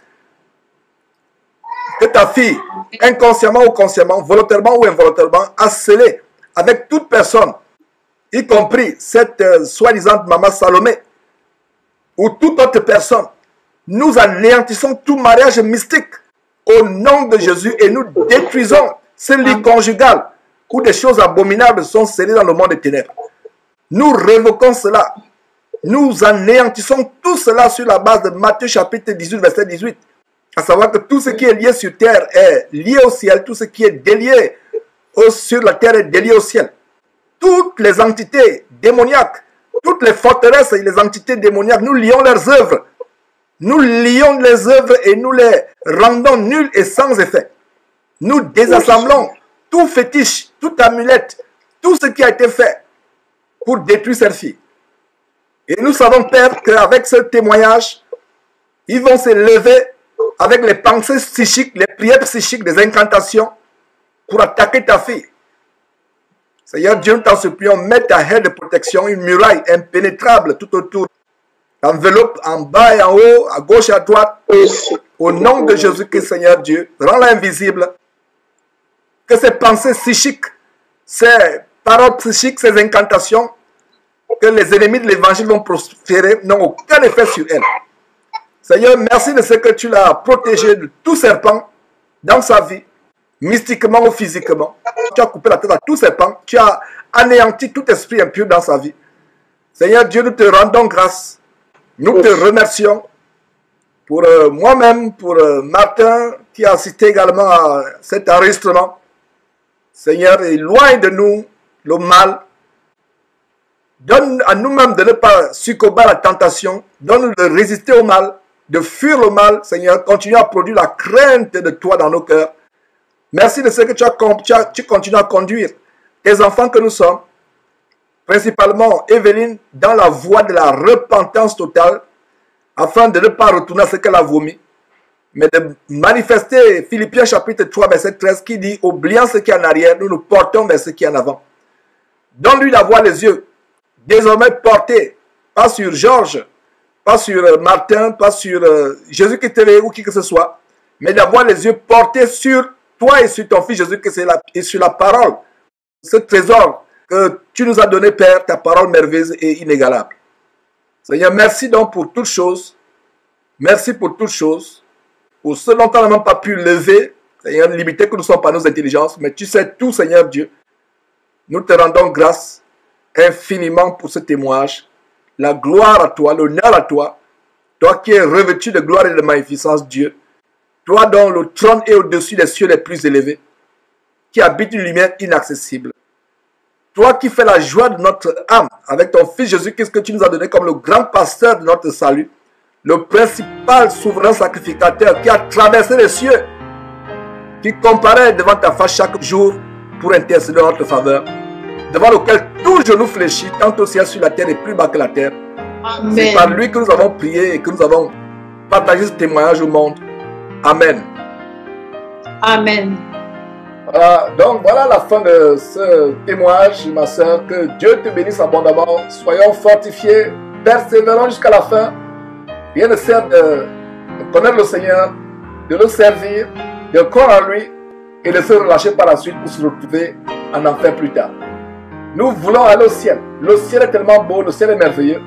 que ta fille, inconsciemment ou consciemment, volontairement ou involontairement, a scellé avec toute personne, y compris cette soi-disant maman Salomé, ou toute autre personne. Nous anéantissons tout mariage mystique au nom de Jésus et nous détruisons ce lit conjugal où des choses abominables sont scellées dans le monde des ténèbres. Nous révoquons cela. Nous anéantissons tout cela sur la base de Matthieu chapitre 18, verset 18. À savoir que tout ce qui est lié sur terre est lié au ciel. Tout ce qui est délié sur la terre est délié au ciel. Toutes les entités démoniaques, toutes les forteresses et les entités démoniaques, nous lions leurs œuvres. Nous lions les œuvres et nous les rendons nulles et sans effet. Nous désassemblons tout fétiche, toute amulette, tout ce qui a été fait pour détruire cette fille. Et nous savons, Père, qu'avec ce témoignage, ils vont se lever avec les pensées psychiques, les prières psychiques, des incantations pour attaquer ta fille. Seigneur Dieu, nous t'en supplions, mets ta haie de protection, une muraille impénétrable tout autour. Enveloppe en bas et en haut, à gauche et à droite. Au nom de Jésus-Christ, Seigneur Dieu, rends-la invisible. Que ces pensées psychiques, ces paroles psychiques, ces incantations, que les ennemis de l'évangile vont prospérer, n'ont aucun effet sur elle. Seigneur, merci de ce que tu l'as protégé de tout serpent dans sa vie, mystiquement ou physiquement. Tu as coupé la tête à tout serpent, tu as anéanti tout esprit impur dans sa vie. Seigneur Dieu, nous te rendons grâce. Nous te remercions pour moi-même, pour Martin, qui a assisté également à cet enregistrement. Seigneur, éloigne de nous le mal. Donne à nous-mêmes de ne pas succomber à la tentation. Donne-nous de résister au mal, de fuir le mal. Seigneur, continue à produire la crainte de toi dans nos cœurs. Merci de ce que tu continues à conduire tes enfants que nous sommes, principalement Evelyne, dans la voie de la repentance totale, afin de ne pas retourner à ce qu'elle a vomi, mais de manifester Philippiens chapitre 3, verset 13, qui dit, oubliant ce qui est en arrière, nous nous portons vers ce qui est en avant. Donne-lui d'avoir les yeux désormais portés, pas sur Georges, pas sur Martin, pas sur Jésus-Christ ou qui que ce soit, mais d'avoir les yeux portés sur toi et sur ton Fils Jésus-Christ et sur la parole, ce trésor que tu nous as donné, Père, ta parole merveilleuse et inégalable. Seigneur, merci donc pour toutes choses. Merci pour toutes choses. Pour ce dont on n'a même pas pu lever, Seigneur, limité que nous sommes par nos intelligences, mais tu sais tout, Seigneur Dieu. Nous te rendons grâce infiniment pour ce témoignage. La gloire à toi, l'honneur à toi. Toi qui es revêtu de gloire et de magnificence, Dieu. toi dont le trône est au-dessus des cieux les plus élevés, qui habites une lumière inaccessible. Toi qui fais la joie de notre âme avec ton Fils Jésus-Christ que tu nous as donné comme le grand pasteur de notre salut, le principal souverain sacrificateur qui a traversé les cieux, qui comparaît devant ta face chaque jour pour intercéder en notre faveur, devant lequel tout genou fléchit, tant au ciel sur la terre et plus bas que la terre. C'est par lui que nous avons prié et que nous avons partagé ce témoignage au monde. Amen. Amen. Voilà, donc voilà la fin de ce témoignage, ma soeur. Que Dieu te bénisse abondamment. Soyons fortifiés, persévérants jusqu'à la fin. Rien ne sert de connaître le Seigneur, de le servir, de croire en lui et de se relâcher par la suite pour se retrouver en enfer plus tard. Nous voulons aller au ciel. Le ciel est tellement beau, le ciel est merveilleux.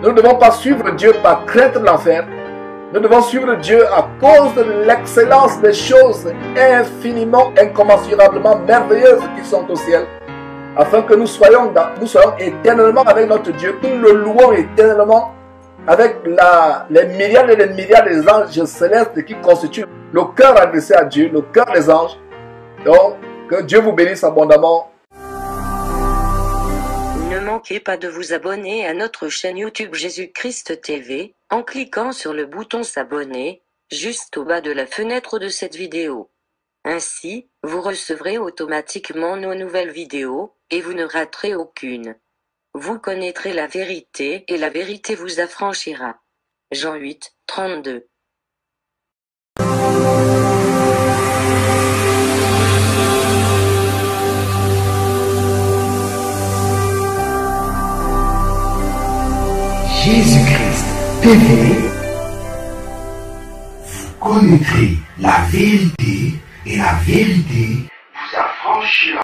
Nous ne devons pas suivre Dieu par crainte de l'enfer. Nous devons suivre Dieu à cause de l'excellence des choses infiniment, incommensurablement merveilleuses qui sont au ciel, afin que nous soyons éternellement avec notre Dieu, que nous le louons éternellement avec les milliards et les milliards des anges célestes qui constituent le cœur adressé à Dieu, le cœur des anges. Donc, que Dieu vous bénisse abondamment. Ne manquez pas de vous abonner à notre chaîne YouTube Jésus-Christ TV, en cliquant sur le bouton s'abonner, juste au bas de la fenêtre de cette vidéo. Ainsi, vous recevrez automatiquement nos nouvelles vidéos, et vous ne raterez aucune. Vous connaîtrez la vérité, et la vérité vous affranchira. Jean 8, 32. Jésus-Christ TV, vous connaîtrez la vérité et la vérité vous affranchira.